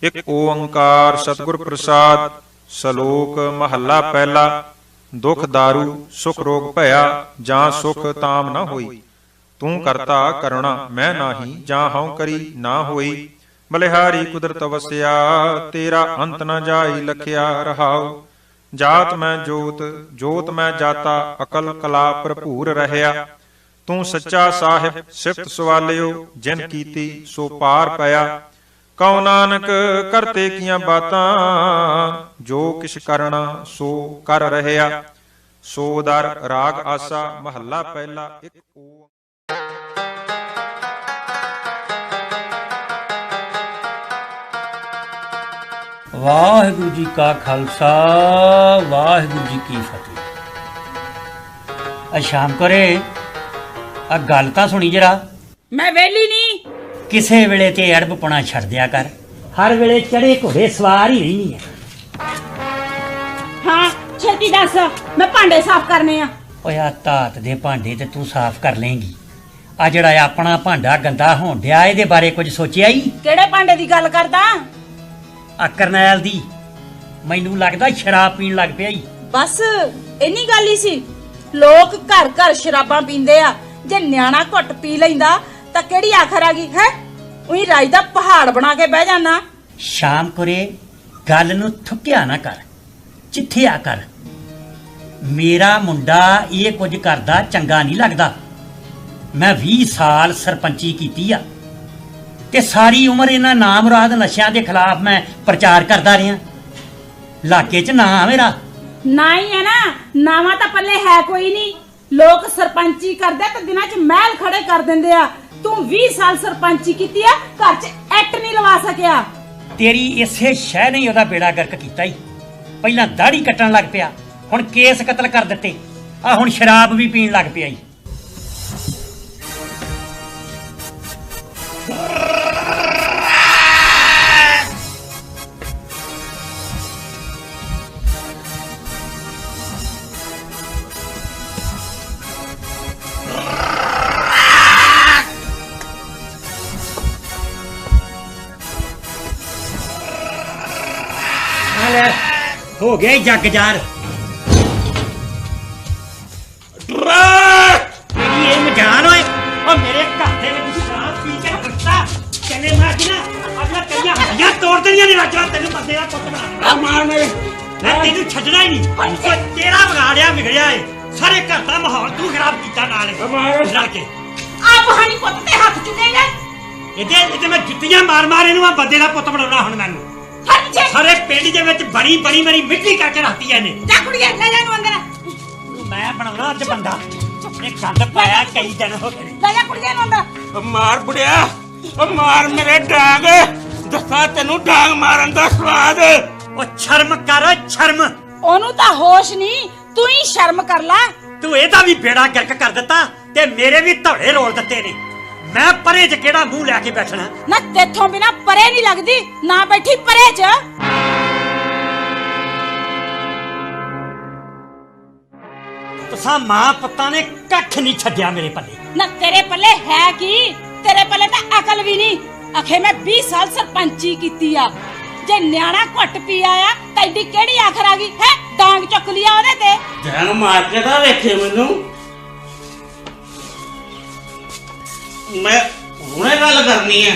ਇੱਕ ਓੰਕਾਰ ਸਤਿਗੁਰ ਪ੍ਰਸਾਦ। ਸ਼ਲੋਕ ਮਹੱਲਾ ਪਹਿਲਾ। ਦੁਖ ਦਾਰੂ ਸੁਖ ਰੋਗ ਭਇਆ, ਜਾਂ ਸੁਖ ਤਾਮ ਨਾ ਹੋਈ। ਤੂੰ ਕਰਤਾ ਕਰੁਣਾ ਮੈਂ ਨਾਹੀ, ਜਾਂ ਹਉ ਕਰੀ ਨਾ ਹੋਈ। ਬਲਿਹਾਰੀ ਕੁਦਰਤ ਵਸਿਆ, ਤੇਰਾ ਅੰਤ ਨ ਜਾਈ ਲਖਿਆ ਰਹਾਉ। ਜਾਤ ਮੈਂ ਜੋਤ, ਜੋਤ ਮੈਂ ਜਾਤਾ, ਅਕਲ ਕਲਾ ਭਰਪੂਰ ਰਹਿਆ। ਤੂੰ ਸੱਚਾ ਸਾਹਿਬ ਸਿਫਤ ਸਵਾਲਿਓ, ਜਿਨ ਕੀਤੀ ਸੋ ਪਾਰ ਪਿਆ। ਕਉ ਨਾਨਕ ਕਰਤੇ ਕੀਆਂ ਬਾਤਾਂ, ਜੋ ਕਿਛ ਕਰਣਾ ਸੋ ਕਰ ਰਹਿਆ। ਸੋ ਦਰ ਰਾਗ ਆਸਾ ਮਹੱਲਾ ਪਹਿਲਾ। ਇੱਕ ਓ ਵਾਹਿਗੁਰੂ ਜੀ ਕਾ ਖਾਲਸਾ, ਵਾਹਿਗੁਰੂ ਜੀ ਕੀ ਫਤਿਹ। ਸ਼ਾਮ ਕਰੇ ਆ ਗੱਲ ਤਾਂ ਸੁਣੀ ਜਰਾ। ਮੈਂ ਵੇਲੀ ਨਹੀਂ। ਕਿਸੇ ਵੇਲੇ ਤੇ ਅੜਬਪਣਾ ਛੱਡ ਦਿਆ ਕਰ, ਹਰ ਵੇਲੇ ਚੜੇ ਘੋੜੇ ਸਵਾਰ ਹੀ ਰਹਿਣੀ ਹੈ। ਹਾਂ ਛੇਤੀ ਦੱਸ, ਮੈਂ ਭਾਂਡੇ ਸਾਫ਼ ਕਰਨੇ ਆ। ਓਏ ਆ ਧਾਤ ਦੇ ਭਾਂਡੇ ਤੇ ਤੂੰ ਸਾਫ਼ ਕਰ ਲੇਂਗੀ, ਆ ਜਿਹੜਾ ਆਪਣਾ ਭਾਂਡਾ ਗੰਦਾ ਹੋਣ ਡਿਆ ਇਹਦੇ ਬਾਰੇ ਕੁਝ ਸੋਚਿਆ ਹੀ? ਕਿਹੜੇ ਭਾਂਡੇ ਦੀ ਗੱਲ ਕਰਦਾ? ਆ ਕਰਨੈਲ ਦੀ, ਮੈਨੂੰ ਲੱਗਦਾ ਸ਼ਰਾਬ ਪੀਣ ਲੱਗ ਪਿਆ ਈ। ਬਸ ਇੰਨੀ ਗੱਲ ਹੀ ਸੀ। ਲੋਕ ਘਰ ਘਰ ਸ਼ਰਾਬਾਂ ਪੀਂਦੇ ਆ, ਜੇ ਨਿਆਣਾ ਘੁੱਟ ਪੀ ਲੈਂਦਾ ਤਾਂ ਕਿਹੜੀ ਆਖਰ ਆ ਗਈ ਹੈ? ਉਹੀ ਰਾਜ ਦਾ ਪਹਾੜ ਬਣਾ ਕੇ ਬਹਿ ਜਾਣਾ। ਸ਼ਾਮ ਕੁਰੇ ਗੱਲ ਨੂੰ ਥੁੱਕਿਆ ਨਾ ਕਰ, ਚਿੱਠਿਆ ਕਰ। ਮੇਰਾ ਮੁੰਡਾ ਇਹ ਕੁਝ ਕਰਦਾ ਚੰਗਾ ਨਹੀਂ ਲੱਗਦਾ। ਮੈਂ 20 ਸਾਲ ਸਰਪੰਚੀ ਕੀਤੀ ਆ ਤੇ ਸਾਰੀ ਉਮਰ ਇਹਨਾਂ ਨਾਮੁਰਾਦ ਨਸ਼ਿਆਂ ਦੇ ਖਿਲਾਫ ਮੈਂ ਪ੍ਰਚਾਰ ਕਰਦਾ ਰਿਹਾ। ਇਲਾਕੇ 'ਚ ਨਾਂ ਮੇਰਾ ਨਾ ਹੀ ਹੈ ਨਾ, ਨਾਵਾਂ ਤਾਂ ਪੱਲੇ ਹੈ ਕੋਈ ਨਹੀਂ। ਲੋਕ ਸਰਪੰਚੀ ਕਰਦੇ ਤੇ ਦਿਨਾਂ 'ਚ ਮਹਿਲ ਖੜੇ ਕਰ ਦਿੰਦੇ ਆ। ਤੂੰ 20 ਸਾਲ ਸਰਪੰਚੀ ਕੀਤੀ ਆ, ਘਰ 'ਚ ਐਕਟ ਨਹੀਂ ਲਵਾ ਸਕਿਆ। ਤੇਰੀ ਇਸੇ ਸ਼ਹਿ ਨੇ ਉਹਦਾ ਬੇੜਾ ਗਰਕ ਕੀਤਾ ਹੀ। ਪਹਿਲਾਂ ਦਾੜੀ ਕੱਟਣ ਲੱਗ ਪਿਆ, ਹੁਣ ਕੇਸ ਕਤਲ ਕਰ ਦਿੱਤੇ, ਆ ਹੁਣ ਸ਼ਰਾਬ ਵੀ ਪੀਣ ਲੱਗ ਪਿਆ ਈ। ਹੋ ਗਿਆ ਜੱਗ ਜ਼ਾਰ। ਤੇਰੀ ਇਹ ਮਜਾਲ ਓਏ, ਉਹ ਮੇਰੇ ਘਰ ਦੇ ਵਿੱਚ ਸ਼ਰਾਬ ਪੀ ਕੇ ਬੱਚਾ ਕਹਿੰਦੇ ਮਾਰ ਕੇ ਨਾ ਆਪਣਾ ਕਈਆਂ ਹੱਡੀਆਂ ਤੋੜ ਦੇਣੀਆਂ ਨੇ। ਰਾਜਾ ਤੈਨੂੰ ਬੰਦੇ ਦਾ ਪੁੱਤ ਬਣਾ ਮਾਰ ਮੇਰੇ, ਮੈਂ ਤੈਨੂੰ ਛੱਡਣਾ ਹੀ ਨਹੀਂ। ਤੇਰਾ ਵਿਗੜਿਆ ਏ, ਸਾਰੇ ਘਰ ਦਾ ਮਾਹੌਲ ਤੂੰ ਖਰਾਬ ਕੀਤਾ ਨਾਲ ਰਲ ਕੇ। ਆਪ ਹਾਨੀ ਪੁੱਤ ਤੇ ਹੱਥ ਚੁੱਕੇਗਾ। ਇਹਦੇ ਮੈਂ ਜੁੱਤੀਆਂ ਮਾਰ ਮਾਰ ਇਹਨੂੰ ਆ ਬੰਦੇ ਦਾ ਪੁੱਤ ਬਣਾਉਣਾ ਹੁਣ ਮੈਨੂੰ। ਸਾਰੇ ਪਿੰਡ ਦੇ ਵਿੱਚ ਬੜੀ ਮੇਰੀ ਮਿੱਟੀ ਕਰਕੇ ਰੱਖਤੀ ਐ ਨੇ। ਜਾ ਕੁੜੀਏ ਲੈ ਜਾ ਨੂੰ ਅੰਦਰ। ਮੈਂ ਬਣਾਉਣਾ ਅੱਜ ਬੰਦਾ, ਇਹ ਗੰਦ ਪਾਇਆ ਕਈ ਦਿਨ ਹੋ ਗਏ। ਲੈ ਜਾ ਕੁੜੀਏ ਨੂੰ ਅੰਦਰ। ਮਾਰ ਬੁੜਿਆ, ਉਹ ਮਾਰ ਮੇਰੇ ਡਾਂਗ। ਦੱਸਾਂ ਤੈਨੂੰ ਡਾਂਗ ਮਾਰਨ ਦਾ ਸਵਾਦ। ਉਹ ਸ਼ਰਮ ਕਰ ਸ਼ਰਮ। ਉਹਨੂੰ ਤਾਂ ਹੋਸ਼ ਨਹੀਂ, ਤੂੰ ਹੀ ਸ਼ਰਮ ਕਰ ਲੈ। ਤੂੰ ਇਹਦਾ ਵੀ ਬੇੜਾ ਗਰਕ ਕਰ ਦਿੱਤਾ ਤੇ ਮੇਰੇ ਵੀ ਧੌੜੇ ਰੋਲ ਦਿੱਤੇ ਨੇ। ਮੈਂ ਪਰੇ 'ਚ ਕਿਹੜਾ ਮੂੰਹ ਲੈ ਕੇ ਬੈਠਣਾ? ਨਾ ਤੇਥੋਂ ਬਿਨਾ ਪਰੇ ਨਹੀਂ ਲੱਗਦੀ, ਨਾ ਬੈਠੀ ਪਰੇ 'ਚ। ਤੁਸਾਂ ਮਾਂ ਪੁੱਤਾਂ ਨੇ ਕੱਖ ਨਹੀਂ ਛੱਡਿਆ ਮੇਰੇ ਪੱਲੇ। ਨਾ ਤੇਰੇ ਪੱਲੇ ਹੈ ਕੀ? ਤੇਰੇ ਪੱਲੇ ਤਾਂ ਅਕਲ ਵੀ ਨਹੀਂ। ਅਖੇ ਮੈਂ 20 ਸਾਲ ਸਰਪੰਚੀ ਕੀਤੀ ਆ, ਜੇ ਨਿਆਣਾ ਘੁੱਟ ਪੀ ਆਇਆ ਤਾਂ ਏਡੀ ਕਿਹੜੀ ਆਖਰ ਆ ਗਈ ਹੈ? ਡਾਂਗ ਚੁੱਕ ਲਿਆ ਉਹਦੇ ਤੇ। ਡਾਂਗ ਮਾਰ ਕੇ ਤਾਂ ਵੇਖੇ ਮੈਨੂੰ। ਮੈਂ ਹੁਣੇ ਗੱਲ ਕਰਨੀ ਹੈ।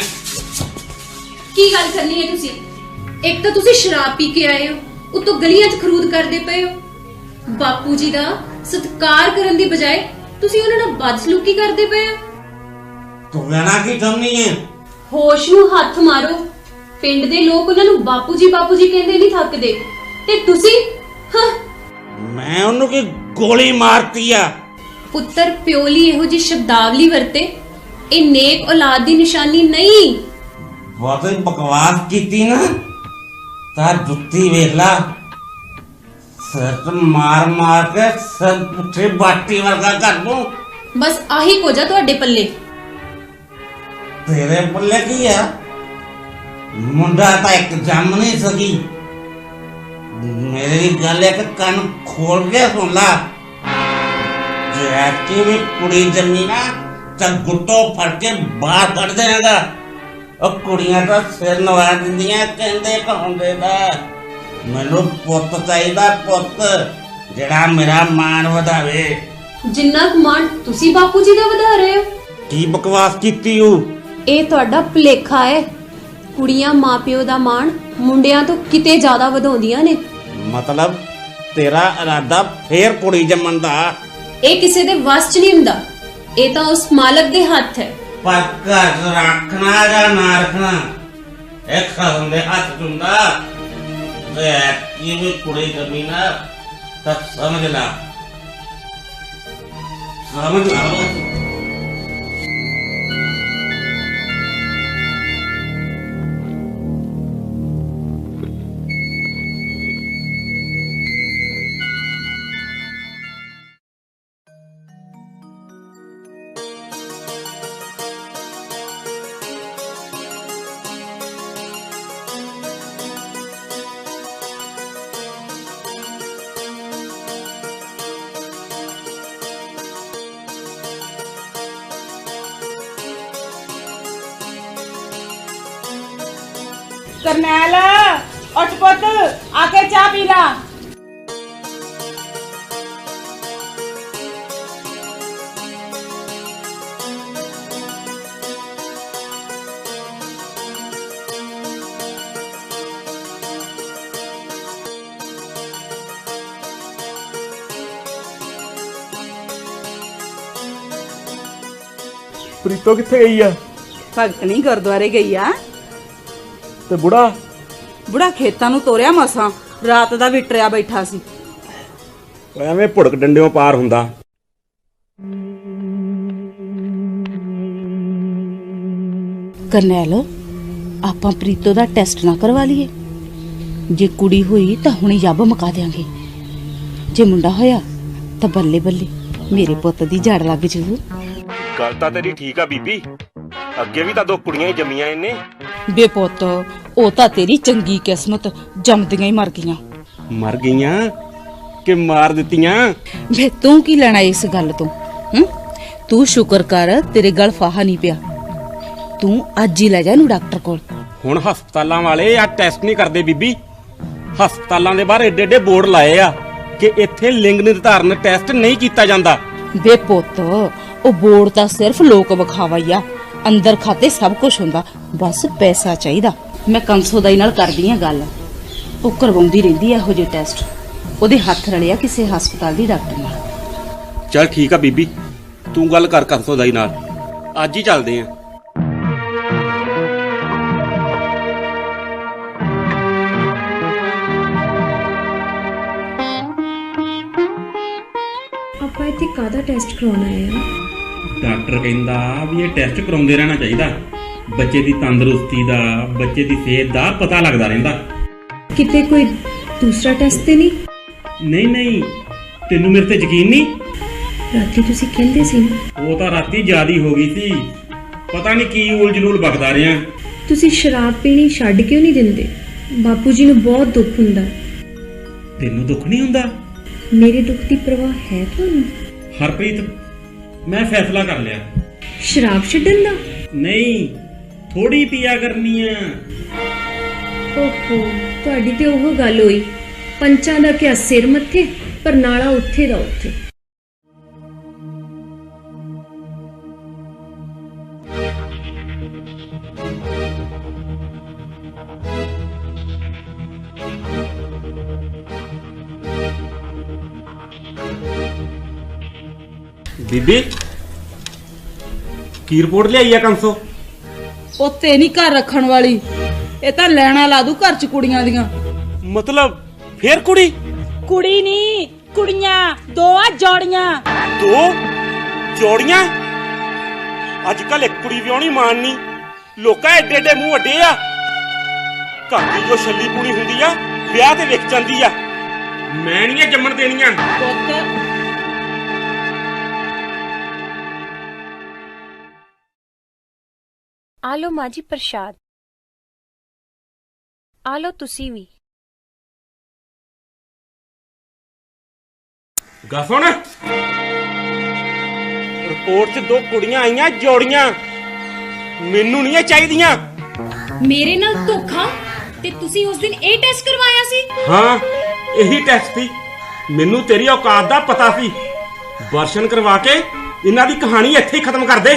ਕੀ ਗੱਲ ਕਰਨੀ ਹੈ ਤੁਸੀਂ? ਇੱਕ ਤਾਂ ਤੁਸੀਂ ਸ਼ਰਾਬ ਪੀ ਕੇ ਆਏ ਹੋ, ਉਤੋਂ ਗਲੀਆਂ 'ਚ ਖਰੂਦ ਕਰਦੇ ਪਏ ਹੋ। ਬਾਪੂ ਜੀ ਦਾ ਸਤਿਕਾਰ ਕਰਨ ਦੀ ਬਜਾਏ ਤੁਸੀਂ ਉਹਨਾਂ ਨਾਲ ਬਦਸਲੂਕੀ ਕਰਦੇ ਪਏ ਹੋ। ਤੂੰ ਕਹਿਣਾ ਕੀ ਚਾਹੁੰਦੀ ਹੈ? ਹੋਸ਼ ਨੂੰ ਹੱਥ ਮਾਰੋ। ਪਿੰਡ ਦੇ ਲੋਕ ਉਹਨਾਂ ਨੂੰ ਬਾਪੂ ਜੀ ਕਹਿੰਦੇ ਨਹੀਂ ਥੱਕਦੇ, ਤੇ ਤੁਸੀਂ ਮੈਂ ਉਹਨੂੰ ਕੀ ਗੋਲੀ ਮਾਰਤੀ ਆ? ਪੁੱਤਰ ਪਿਓ ਲਈ ਇਹੋ ਜਿਹੀ ਸ਼ਬਦਾਵਲੀ ਵਰਤੇ, ਇਹ ਨੇਕ ਔਲਾਦ ਦੀ ਨਿਸ਼ਾਨੀ ਨਹੀਂ। ਬਹੁਤ ਬਕਵਾਸ ਕੀਤੀ ਨਾ ਤਾਂ ਜੁੱਤੀ ਵੇਖ ਲਾ। ਸਿਰ ਮਾਰ ਕੇ ਸਿਰ ਪੁੱਠੇ ਬਾਟੀ ਵਰਗਾ ਕਰ ਦੂੰ। ਬਸ ਆਹੀ ਕੋਜਾ ਤੁਹਾਡੇ ਪੱਲੇ। ਤੇਰੇ ਪੱਲੇ ਕੀ ਆ? ਮੁੰਡਾ ਤਾਂ ਇੱਕ ਜੰਮ ਨਹੀਂ ਸਕੀ। ਮੇਰੀ ਗੱਲ ਇੱਕ ਕੰਨ ਖੋਲ ਕੇ ਸੁਣ ਲਾ। ਜੇ ਐਕਟੀ ਵੀ ਕੁੜੀ ਜੰਮੀ ਨਾ ਤਾਂ ਗੁੱਟੋ ਫੜ ਕੇ ਬਾਹਰ ਕੱਢ ਦੇਗਾ। ਉਹ ਕੁੜੀਆਂ ਤਾਂ ਸਿਰ ਨਵਾ ਦਿੰਦੀਆਂ ਕਹਿੰਦੇ ਕਹਾਉਂਦੇ ਦਾ। ਮੈਨੂੰ ਪੁੱਤ ਚਾਹੀਦਾ, ਪੁੱਤ ਜਿਹੜਾ ਮੇਰਾ ਮਾਣ ਵਧਾਵੇ। ਜਿੰਨਾ ਕੁ ਮਾਣ ਤੁਸੀਂ ਬਾਪੂ ਜੀ ਦਾ ਵਧਾ ਰਹੇ ਹੋ, ਕੀ ਬਕਵਾਸ ਕੀਤੀ ਹੂੰ? ਇਹ ਤੁਹਾਡਾ ਭੁਲੇਖਾ ਹੈ। ਕੁੜੀਆਂ ਮਾਪਿਓ ਦਾ ਮਾਣ ਮੁੰਡਿਆਂ ਤੋਂ ਕਿਤੇ ਜ਼ਿਆਦਾ ਵਧਾਉਂਦੀਆਂ ਨੇ। ਮਤਲਬ ਤੇਰਾ ਇਰਾਦਾ ਫੇਰ ਕੁੜੀ ਜੰਮਣ ਦਾ? ਇਹ ਕਿਸੇ ਦੇ ਵੱਸ 'ਚ ਨਹੀਂ ਹੁੰਦਾ, ਇਹ ਤਾਂ ਉਸ ਮਾਲਕ ਦੇ ਹੱਥ ਹੈ। ਪਰ ਘਰ ਰੱਖਣਾ ਜਾਂ ਨਾ ਰੱਖਣਾ ਇਹ ਖਸਮ ਦੇ ਹੱਥ 'ਚ ਹੁੰਦਾ। ਤੇ ਕੀ ਵੀ ਕੁੜੀ ਜੰਮੀ ਨਾ ਤਾਂ ਸਮਝ ਲਾ, ਸਮਝ ਲਾ। ਕਰਨੈਲ ਉੱਠ ਪੁੱਤ, ਆ ਕੇ ਚਾਹ ਪੀ ਲਾ। ਪ੍ਰੀਤੋ ਕਿੱਥੇ ਗਈ ਆ? ਭਗਤ ਨਹੀਂ ਗੁਰਦੁਆਰੇ ਗਈ ਆ। ਤੇ ਬੁੜਾ? ਬੁੜਾ ਖੇਤਾਂ ਨੂੰ ਤੋਰਿਆ ਮਸਾਂ, ਰਾਤ ਦਾ ਵਿਟਰਿਆ ਬੈਠਾ ਸੀ। ਐਵੇਂ ਭੁੜਕ ਡੰਡਿਓਂ ਪਾਰ ਹੁੰਦਾ। ਕਰਨੈਲ, ਆਪਾਂ ਪ੍ਰੀਤੋ ਦਾ ਟੈਸਟ ਨਾ ਕਰਵਾ ਲਈਏ? ਜੇ ਕੁੜੀ ਹੋਈ ਤਾਂ ਹੁਣੇ ਜੱਬ ਮਕਾ ਦਿਆਂਗੇ, ਜੇ ਮੁੰਡਾ ਹੋਇਆ ਤਾਂ ਬੱਲੇ ਬੱਲੇ ਮੇਰੇ ਪੁੱਤ ਦੀ ਜੜ ਲੱਗ ਜੂ। ਗੱਲ ਤਾਂ ਤੇਰੀ ਠੀਕ ਆ ਬੀਬੀ, ਅੱਗੇ ਵੀ ਤਾਂ ਦੋ ਕੁੜੀਆਂ ਹੀ ਜੰਮੀਆਂ ਇਹਨੇ। ਬੇ ਪੁੱਤ, ਉਹ ਤਾਂ ਤੇਰੀ ਚੰਗੀ ਕਿਸਮਤ, ਜੰਮਦੀਆਂ ਹੀ ਮਰ ਗਈਆਂ। ਮਰ ਗਈਆਂ ਕਿ ਮਾਰ ਦਿੱਤੀਆਂ? ਵੇ ਤੂੰ ਕੀ ਲੈਣਾ ਇਸ ਗੱਲ ਤੋਂ? ਤੂੰ ਸ਼ੁਕਰ ਕਰ ਤੇਰੇ ਗਲ ਫਾਹਾ ਨਹੀਂ ਪਿਆ। ਤੂੰ ਅੱਜ ਹੀ ਲੈ ਜਾ ਇਹਨੂੰ ਡਾਕਟਰ ਕੋਲ। ਹੁਣ ਹਸਪਤਾਲਾਂ ਵਾਲੇ ਆ ਟੈਸਟ ਨਹੀਂ ਕਰਦੇ ਬੀਬੀ। ਹਸਪਤਾਲਾਂ ਦੇ ਬਾਹਰ ਏਡੇ ਏਡੇ ਬੋਰਡ ਲਾਏ ਆ ਕਿ ਇੱਥੇ ਲਿੰਗ ਨਿਰਧਾਰਨ ਟੈਸਟ ਨਹੀਂ ਕੀਤਾ ਜਾਂਦਾ। ਵੇ ਪੁੱਤ, ਉਹ ਬੋਰਡ ਤਾਂ ਸਿਰਫ ਲੋਕ ਵਿਖਾਵਾ ਹੀ ਆ, ਅੰਦਰ ਖਾਤੇ ਸਭ ਕੁਝ ਹੁੰਦਾ, ਬਸ ਪੈਸਾ ਚਾਹੀਦਾ। ਮੈਂ ਕੰਸੋਦਾਈ ਨਾਲ ਕਰਦੀ ਆ ਗੱਲ, ਉਹ ਕਰਵਾਉਂਦੀ ਰਹਿੰਦੀ ਆ ਇਹੋ ਜਿਹੇ ਟੈਸਟ। ਉਹਦੇ ਹੱਥ ਰਲਿਆ ਕਿਸੇ ਹਸਪਤਾਲ ਦੀ ਡਾਕਟਰ ਨਾਲ। ਚੱਲ ਠੀਕ ਆ ਬੀਬੀ, ਤੂੰ ਗੱਲ ਕਰ ਕੰਸੋਦਾਈ ਨਾਲ, ਅੱਜ ਹੀ ਚੱਲਦੇ ਆ। ਆਪਾਂ ਇੱਥੇ ਕਾਹਦਾ ਟੈਸਟ ਕਰਾਉਣਾ ਹੈ? ਡਾਕਟਰ ਕਹਿੰਦਾ ਵੀ ਇਹ ਟੈਸਟ ਕਰਾਉਂਦੇ ਰਹਿਣਾ ਚਾਹੀਦਾ, ਬੱਚੇ ਦੀ ਤੰਦਰੁਸਤੀ ਦਾ, ਬੱਚੇ ਦੀ ਸਿਹਤ ਦਾ ਪਤਾ ਲੱਗਦਾ ਰਹਿੰਦਾ। ਕਿਤੇ ਕੋਈ ਦੂਸਰਾ ਟੈਸਟ ਤੇ ਨਹੀਂ? ਨਹੀਂ, ਤੈਨੂੰ ਮੇਰੇ ਤੇ ਯਕੀਨ ਨਹੀਂ? ਰਾਤੀ ਤੁਸੀਂ ਕਹਿੰਦੇ ਸੀ ਨਾ, ਉਹ ਤਾਂ ਰਾਤੀ ਜ਼ਿਆਦੀ ਹੋ ਗਈ ਸੀ, ਪਤਾ ਨਹੀਂ ਕੀ ਉਲਝਲੂਲ ਬਕਦਾ ਰਿਹਾ। ਤੁਸੀਂ ਸ਼ਰਾਬ ਪੀਣੀ ਛੱਡ ਕਿਉਂ ਨਹੀਂ ਦਿੰਦੇ? ਬਾਪੂ ਜੀ ਨੂੰ ਬਹੁਤ ਦੁੱਖ ਹੁੰਦਾ। ਤੈਨੂੰ ਦੁੱਖ ਨਹੀਂ ਹੁੰਦਾ? ਮੇਰੇ ਦੁੱਖ ਦੀ ਪਰਵਾਹ ਹੈ ਤੁਹਾਨੂੰ? ਹਰਪ੍ਰੀਤ, ਮੈਂ ਫੈਸਲਾ ਕਰ ਲਿਆ। ਸ਼ਰਾਬ ਛੱਡਣ ਦਾ? ਨਹੀਂ, ਥੋੜੀ ਪੀਆ ਕਰਨੀ ਆ। ਓਹੋ, ਤੁਹਾਡੀ ਤੇ ਉਹ ਗੱਲ ਹੋਈ, ਪੰਚਾਂ ਦਾ ਕਿਆ ਸਿਰ ਮੱਥੇ, ਪਰ ਨਾਲਾ ਉੱਥੇ ਦਾ ਉੱਥੇ। ਬੀਬੀ ਕੀ ਰਿਪੋਰਟ ਲਿਆਈ ਆ ਕੰਸੋ? ਉੱਤੇ ਨਹੀਂ ਘਰ ਰੱਖਣ ਵਾਲੀ, ਇਹ ਤਾਂ ਲੈਣਾ ਲਾ ਦੂ ਘਰ ਚ ਕੁੜੀਆਂ ਦੀਆਂ। ਮਤਲਬ ਫੇਰ ਕੁੜੀ? ਕੁੜੀ ਨਹੀਂ, ਕੁੜੀਆਂ ਦੋ ਆ, ਜੋੜੀਆਂ। ਦੋ ਜੋੜੀਆਂ? ਅੱਜ ਕੱਲ ਇੱਕ ਕੁੜੀ ਵਿਆਹਣੀ ਮਾਣਨੀ, ਲੋਕਾਂ ਏਡੇ ਏਡੇ ਮੂੰਹ ਵੱਡੇ ਆ। ਘਰ ਦੀ ਜੋ ਛੱਲੀ ਪੂਣੀ ਹੁੰਦੀ ਆ ਵਿਆਹ ਤੇ ਵਿਕ ਜਾਂਦੀ ਆ। ਮੈਂ ਨਹੀਂ ਜੰਮਣ ਦੇਣੀਆਂ। ਪੁੱਤ, ਆ ਲੋ ਮਾਂ ਜੀ ਪ੍ਰਸ਼ਾਦ, ਆ ਲੋ ਤੁਸੀਂ ਵੀ। ਗਾ ਸੁਣ, ਰਿਪੋਰਟ 'ਚ ਦੋ ਕੁੜੀਆਂ ਆਈਆਂ ਜੋੜੀਆਂ, ਮੈਨੂੰ ਨਹੀਂ ਇਹ ਚਾਹੀਦੀਆਂ। ਮੇਰੇ ਨਾਲ ਧੋਖਾ ਤੇ ਤੁਸੀਂ ਉਸ ਦਿਨ ਇਹ ਟੈਸਟ ਕਰਵਾਇਆ ਸੀ? ਹਾਂ, ਇਹੀ ਟੈਸਟ ਸੀ। ਮੈਨੂੰ ਤੇਰੀ ਔਕਾਤ ਦਾ ਪਤਾ ਸੀ। ਦਰਸ਼ਨ ਕਰਵਾ ਕੇ ਇਹਨਾਂ ਦੀ ਕਹਾਣੀ ਇੱਥੇ ਹੀ ਖਤਮ ਕਰ ਦੇ।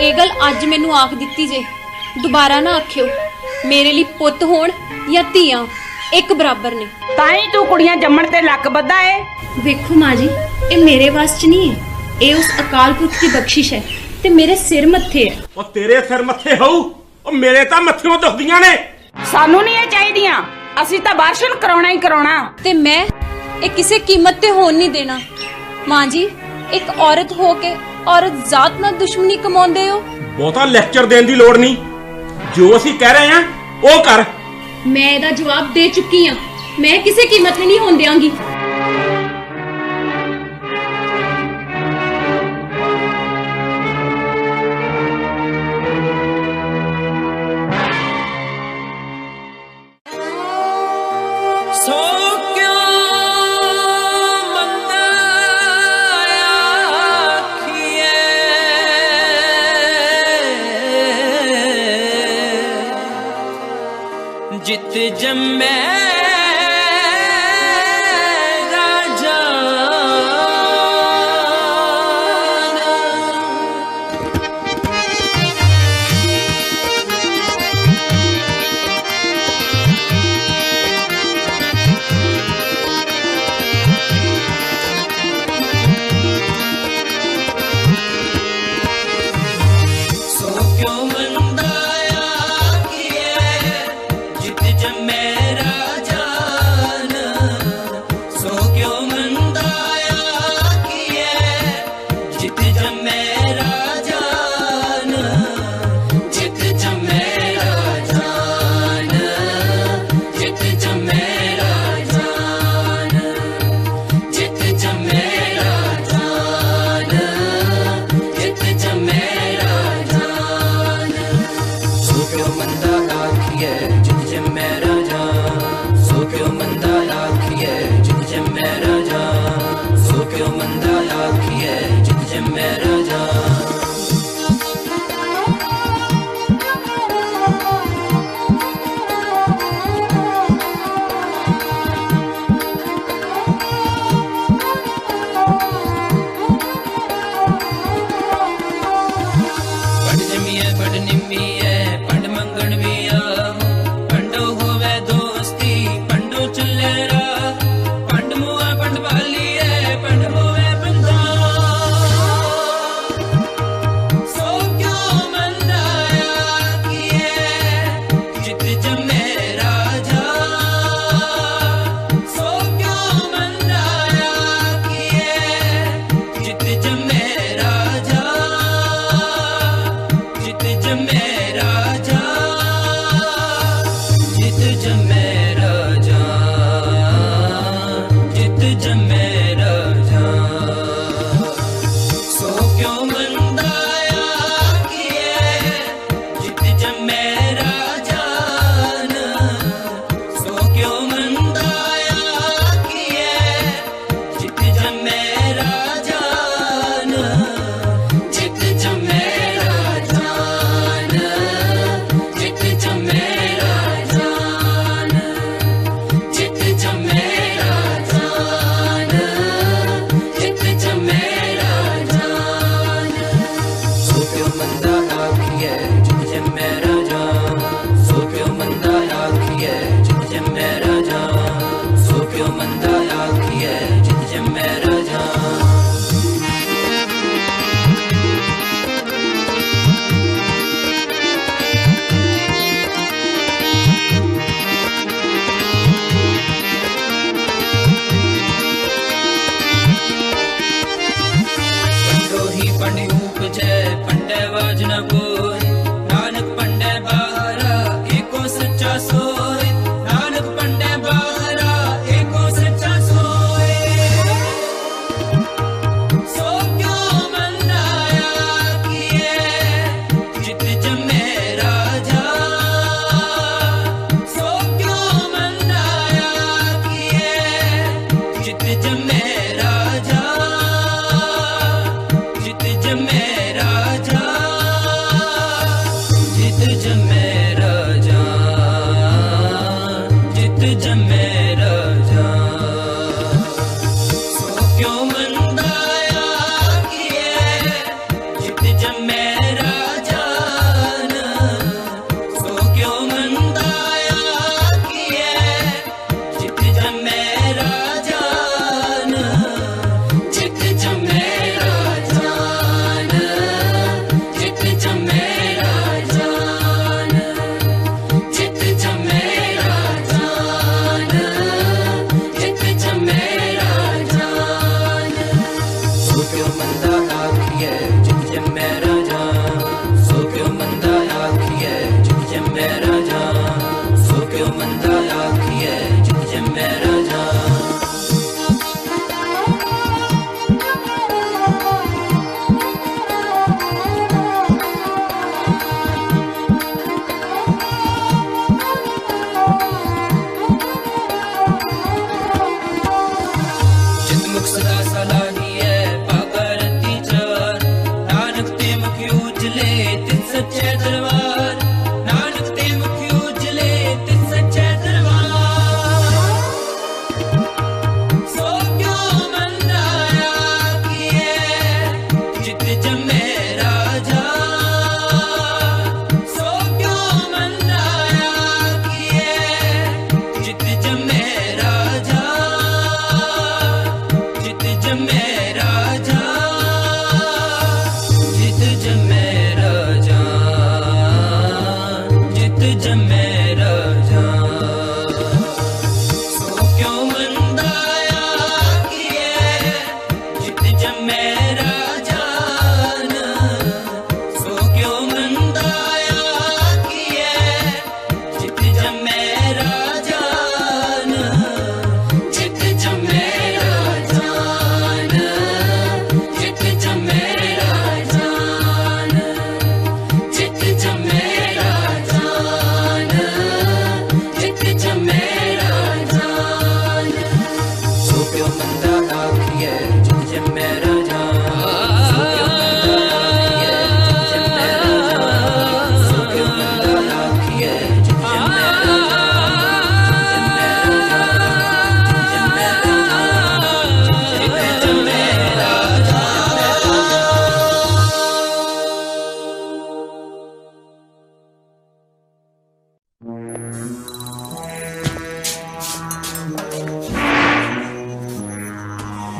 ਇਹ ਗੱਲ ਅੱਜ ਮੈਨੂੰ ਆਖ ਦਿੱਤੀ ਜੇ, ਦੁਬਾਰਾ ਨਾ ਆਖਿਓ। ਮੇਰੇ ਲਈ ਪੁੱਤ ਹੋਣ ਜਾਂ ਧੀਆਂ ਇੱਕ ਬਰਾਬਰ ਨੇ। ਤਾਂ ਹੀ ਤੂੰ ਕੁੜੀਆਂ ਜੰਮਣ ਤੇ ਲੱਕ ਬੱਧਾ ਏ। ਵੇਖੋ ਮਾਂ ਜੀ, ਇਹ ਮੇਰੇ ਵਾਸ ਚ ਨਹੀਂ ਹੈ, ਇਹ ਉਸ ਅਕਾਲ ਪੁਰਖ ਦੀ ਬਖਸ਼ਿਸ਼ ਹੈ ਤੇ ਮੇਰੇ ਸਿਰ ਮੱਥੇ ਹੈ। ਉਹ ਤੇਰੇ ਸਿਰ ਮੱਥੇ ਹੋਊ, ਉਹ ਮੇਰੇ ਤਾਂ ਮੱਥਿਓਂ ਦੁਖਦੀਆਂ ਨੇ। ਸਾਨੂੰ ਨਹੀਂ ਇਹ ਚਾਹੀਦੀਆਂ, ਅਸੀਂ ਤਾਂ ਦਰਸ਼ਨ ਕਰਾਉਣਾ ਹੀ ਕਰਾਉਣਾ। ਤੇ ਮੈਂ ਇਹ ਕਿਸੇ ਕੀਮਤ ਤੇ ਹੋਣ ਨਹੀਂ ਦੇਣਾ। ਮਾਂ ਜੀ, ਇੱਕ ਔਰਤ ਹੋ ਕੇ ਔਰਤ ਜ਼ਾਤ ਨਾਲ ਦੁਸ਼ਮਣੀ ਕਮਾਉਂਦੇ ਹੋ। ਬਹੁਤਾ ਲੈਕਚਰ ਦੇਣ ਦੀ ਲੋੜ ਨਹੀਂ, ਜੋ ਅਸੀਂ ਕਹਿ ਰਹੇ ਹਾਂ ਉਹ ਕਰ। ਮੈਂ ਇਹਦਾ ਜਵਾਬ ਦੇ ਚੁੱਕੀ ਹਾਂ, ਮੈਂ ਕਿਸੇ ਕੀਮਤ ਤੇ ਨਹੀਂ ਹੋਣ ਦਿਆਂਗੀ। जित जम्मे राजा सो क्यों मंदाया किए जित जम्मे राजा सो क्यों मंदाया किए जित जम्मे राजा जित जम्मे राजा जित जम्मे राजा जित जम्मे राजा जित जम्मे राजा सो क्यों मंदा आखिए जित जम्मे राजा सो क्यों मंदा आखिए जित जम्मे राजा सो क्यों मंदा आखिए जित जम्मे राजा पढ़ जमिए पढ़ निमिए पंड मंगण भी आओ पंडो होवे दोस्ती पंडो च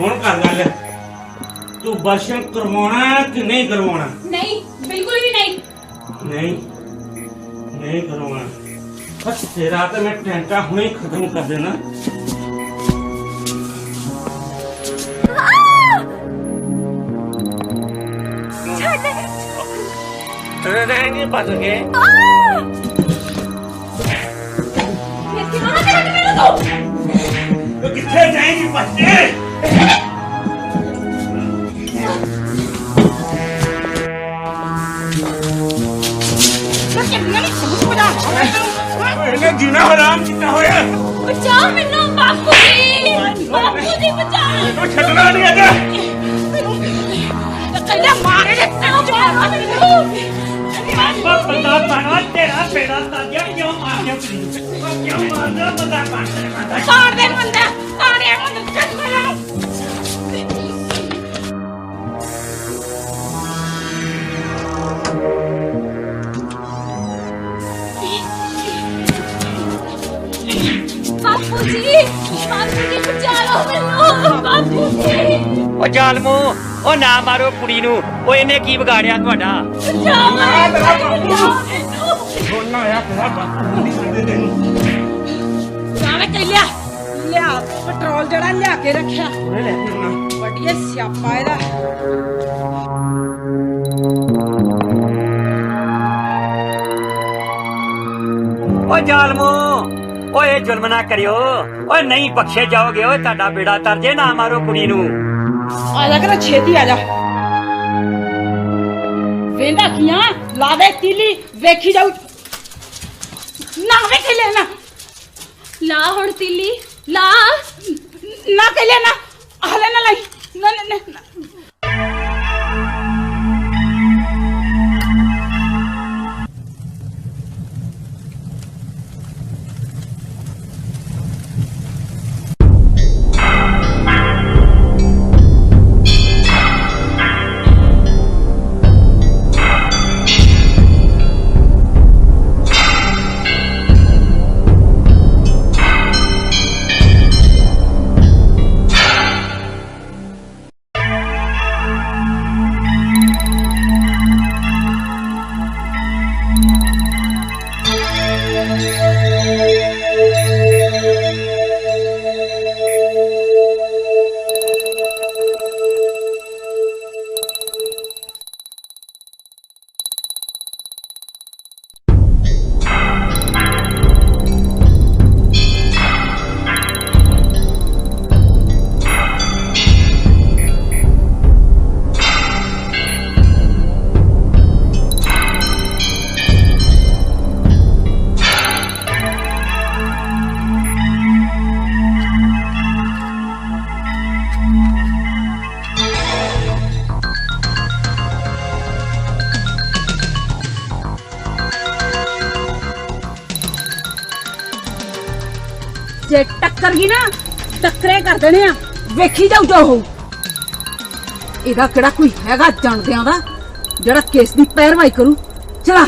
ਹੁਣ ਕਰ ਗੱਲ ਤੂੰ ਦਰਸ਼ਨ ਕਰਵਾਉਣਾ ਕਿ ਨਹੀਂ ਕਰਵਾਉਣਾ? ਨਹੀਂ ਬਿਲਕੁਲ ਵੀ ਨਹੀਂ। ਨਹੀਂ ਨਹੀਂ ਕਰਵਾਉਣਾ। ਬਸ ਤੇਰਾ ਤਾਂ ਮੈਂ ਟੈਂਕਾ ਹੁਣੇ ਹੀ ਖਤਮ ਕਰ ਦੇਣਾ। ਨਹੀਂ ਬਚ ਗਏ। ਤੂੰ ਕਿੱਥੇ ਜਾਏਂਗੀ ਬੱਚੇ? ਇਹਨੇ ਜੀਣਾ ਹਰਾਮ ਕੀਤਾ ਹੋਇਆ। ਬਚਾਓ ਮੈਨੂੰ ਬਾਪੂ ਜੀ ਬਚਾਓ। ਇਹਨੂੰ ਛੱਡਣਾ ਨਹੀਂ ਹੈਗਾ। ਕਹਿੰਦਾ ਮਾਰੇ ਦੇ ਤੈਨੂੰ ਜਾਣਾ ਮੈਨੂੰ। ਬੰਦਾ ਪਾਣਾ ਤੇਰਾ ਬੇੜਾ ਸਾਜਿਆ ਕਿਉਂ ਮਾਰਿਆ ਪਲੀਜ਼ ਕਿਉਂ ਮਾਰਦਾ ਬੰਦਾ ਪਾਣਾ ਤਾੜ ਦੇ ਬੰਦਾ ਤਾੜਿਆ ਬੰਦਾ ਚੱਲ ਬਾਪੂ ਜੀ ਬਚਾ ਲਓ ਮੈਨੂੰ ਬਾਪੂ ਜੀ। ਉਹ ਜ਼ਾਲਮੋ ਉਹ ਨਾ ਮਾਰੋ ਕੁੜੀ ਨੂੰ। ਉਹ ਇਹਨੇ ਕੀ ਵਿਗਾੜਿਆ ਤੁਹਾਡਾ? ਬਚਾਓ ਮੈਨੂੰ। ਬੋਲਣਾ ਹੋਇਆ ਤੇਰਾ ਬਾਪੂ ਨਹੀਂ ਸਾਡੇ ਤੈਨੂੰ। ਜਾਵੇ ਕਿ ਲਿਆ ਪੈਟਰੋਲ ਜਿਹੜਾ ਲਿਆ ਕੇ ਰੱਖਿਆ ਉਹਨੇ ਲੈ ਕੇ ਆਉਣਾ। ਵੱਡੀਏ ਸਿਆਪਾ ਇਹਦਾ। ਓ ਜ਼ਾਲਮੋ ਓਏ ਜ਼ੁਲਮ ਨਾ ਕਰਿਓ। ਓਏ ਨਹੀਂ ਬਖਸ਼ੇ ਜਾਓਗੇ। ਓਏ ਤੁਹਾਡਾ ਬੇੜਾ ਤਰਜੇ। ਨਾ ਮਾਰੋ ਕੁੜੀ ਨੂੰ। ਆ ਜਾ ਕਰ ਛੇਤੀ ਆ ਜਾ। ਵੇਂਦਾ ਕੀਆਂ ਲਾ ਦੇ ਤੀਲੀ ਵੇਖੀ ਜਾਊ। ਨਾ ਵੇਖੀ ਲੈਣਾ ਲਾ ਹੁਣ ਤੀਲੀ ਲਾ। ਨਾ ਕਹਿ ਲੈਣਾ ਹਲੇ ਨਾ ਲਈ ਨਾ ਨਾ ਨਾ। ਜੇ ਟੱਕਰ ਗਈ ਨਾ ਟੱਕਰੇ ਕਰ ਦੇਣੇ ਆ। ਵੇਖੀ ਜਾਊ ਜੋ ਹੋਊ। ਇਹਦਾ ਕਿਹੜਾ ਕੋਈ ਹੈਗਾ ਜਾਣਦਿਆਂ ਦਾ ਜਿਹੜਾ ਕੇਸ ਦੀ ਪੈਰਵਾਈ ਕਰੂ। ਚਲਾ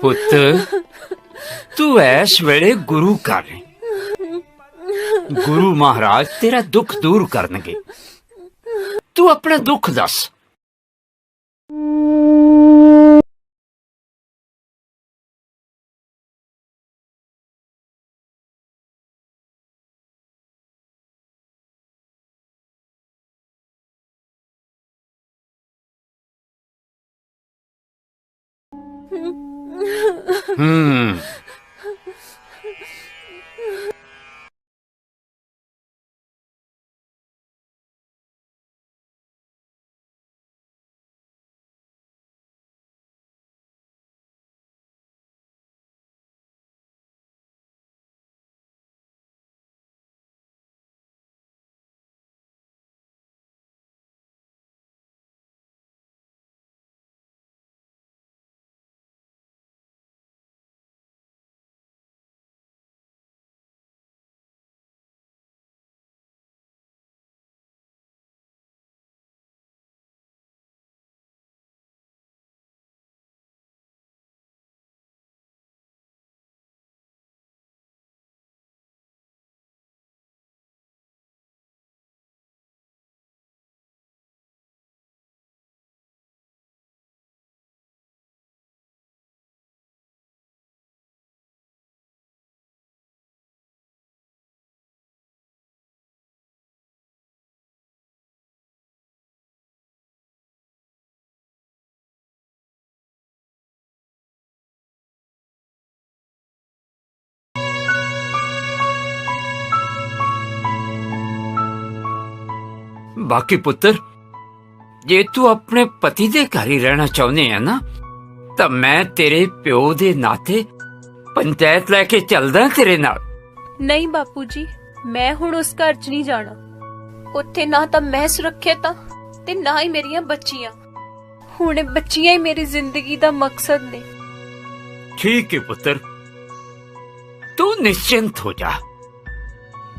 ਪੁੱਤ ਤੂੰ ਇਸ ਵੇਲੇ ਗੁਰੂ ਘਰ ਹੈ। ਗੁਰੂ ਮਹਾਰਾਜ ਤੇਰਾ ਦੁੱਖ ਦੂਰ ਕਰਨਗੇ। ਤੂੰ ਆਪਣਾ ਦੁੱਖ ਦੱਸ। ਬਾਕੀ ਪੁੱਤਰ, ਜੇ ਤੂੰ ਆਪਣੇ ਪਤੀ ਦੇ ਘਰ ਹੀ ਰਹਿਣਾ ਚਾਹੁੰਦੇ ਆ ਨਾ, ਤਾਂ ਮੈਂ ਤੇਰੇ ਪਿਓ ਦੇ ਨਾਤੇ ਪੰਚਾਇਤ ਲੈ ਕੇ ਚੱਲਦਾ ਤੇਰੇ ਨਾਲ। ਨਹੀਂ ਬਾਪੂ ਜੀ, ਮੈਂ ਹੁਣ ਉਸ ਘਰ 'ਚ ਨਹੀਂ ਜਾਣਾ। ਉੱਥੇ ਨਾ ਤਾਂ ਮੈਂ ਸੁਰੱਖਿਅਤ ਹਾਂ ਤੇ ਨਾ ਹੀ ਮੇਰੀਆਂ ਬੱਚੀਆਂ। ਹੁਣ ਬੱਚੀਆਂ ਹੀ ਮੇਰੀ ਜ਼ਿੰਦਗੀ ਦਾ ਮਕਸਦ ਨੇ। ਠੀਕ ਹੈ ਪੁੱਤਰ, ਤੂੰ ਨਿਸ਼ਚਿੰਤ ਹੋ ਜਾ।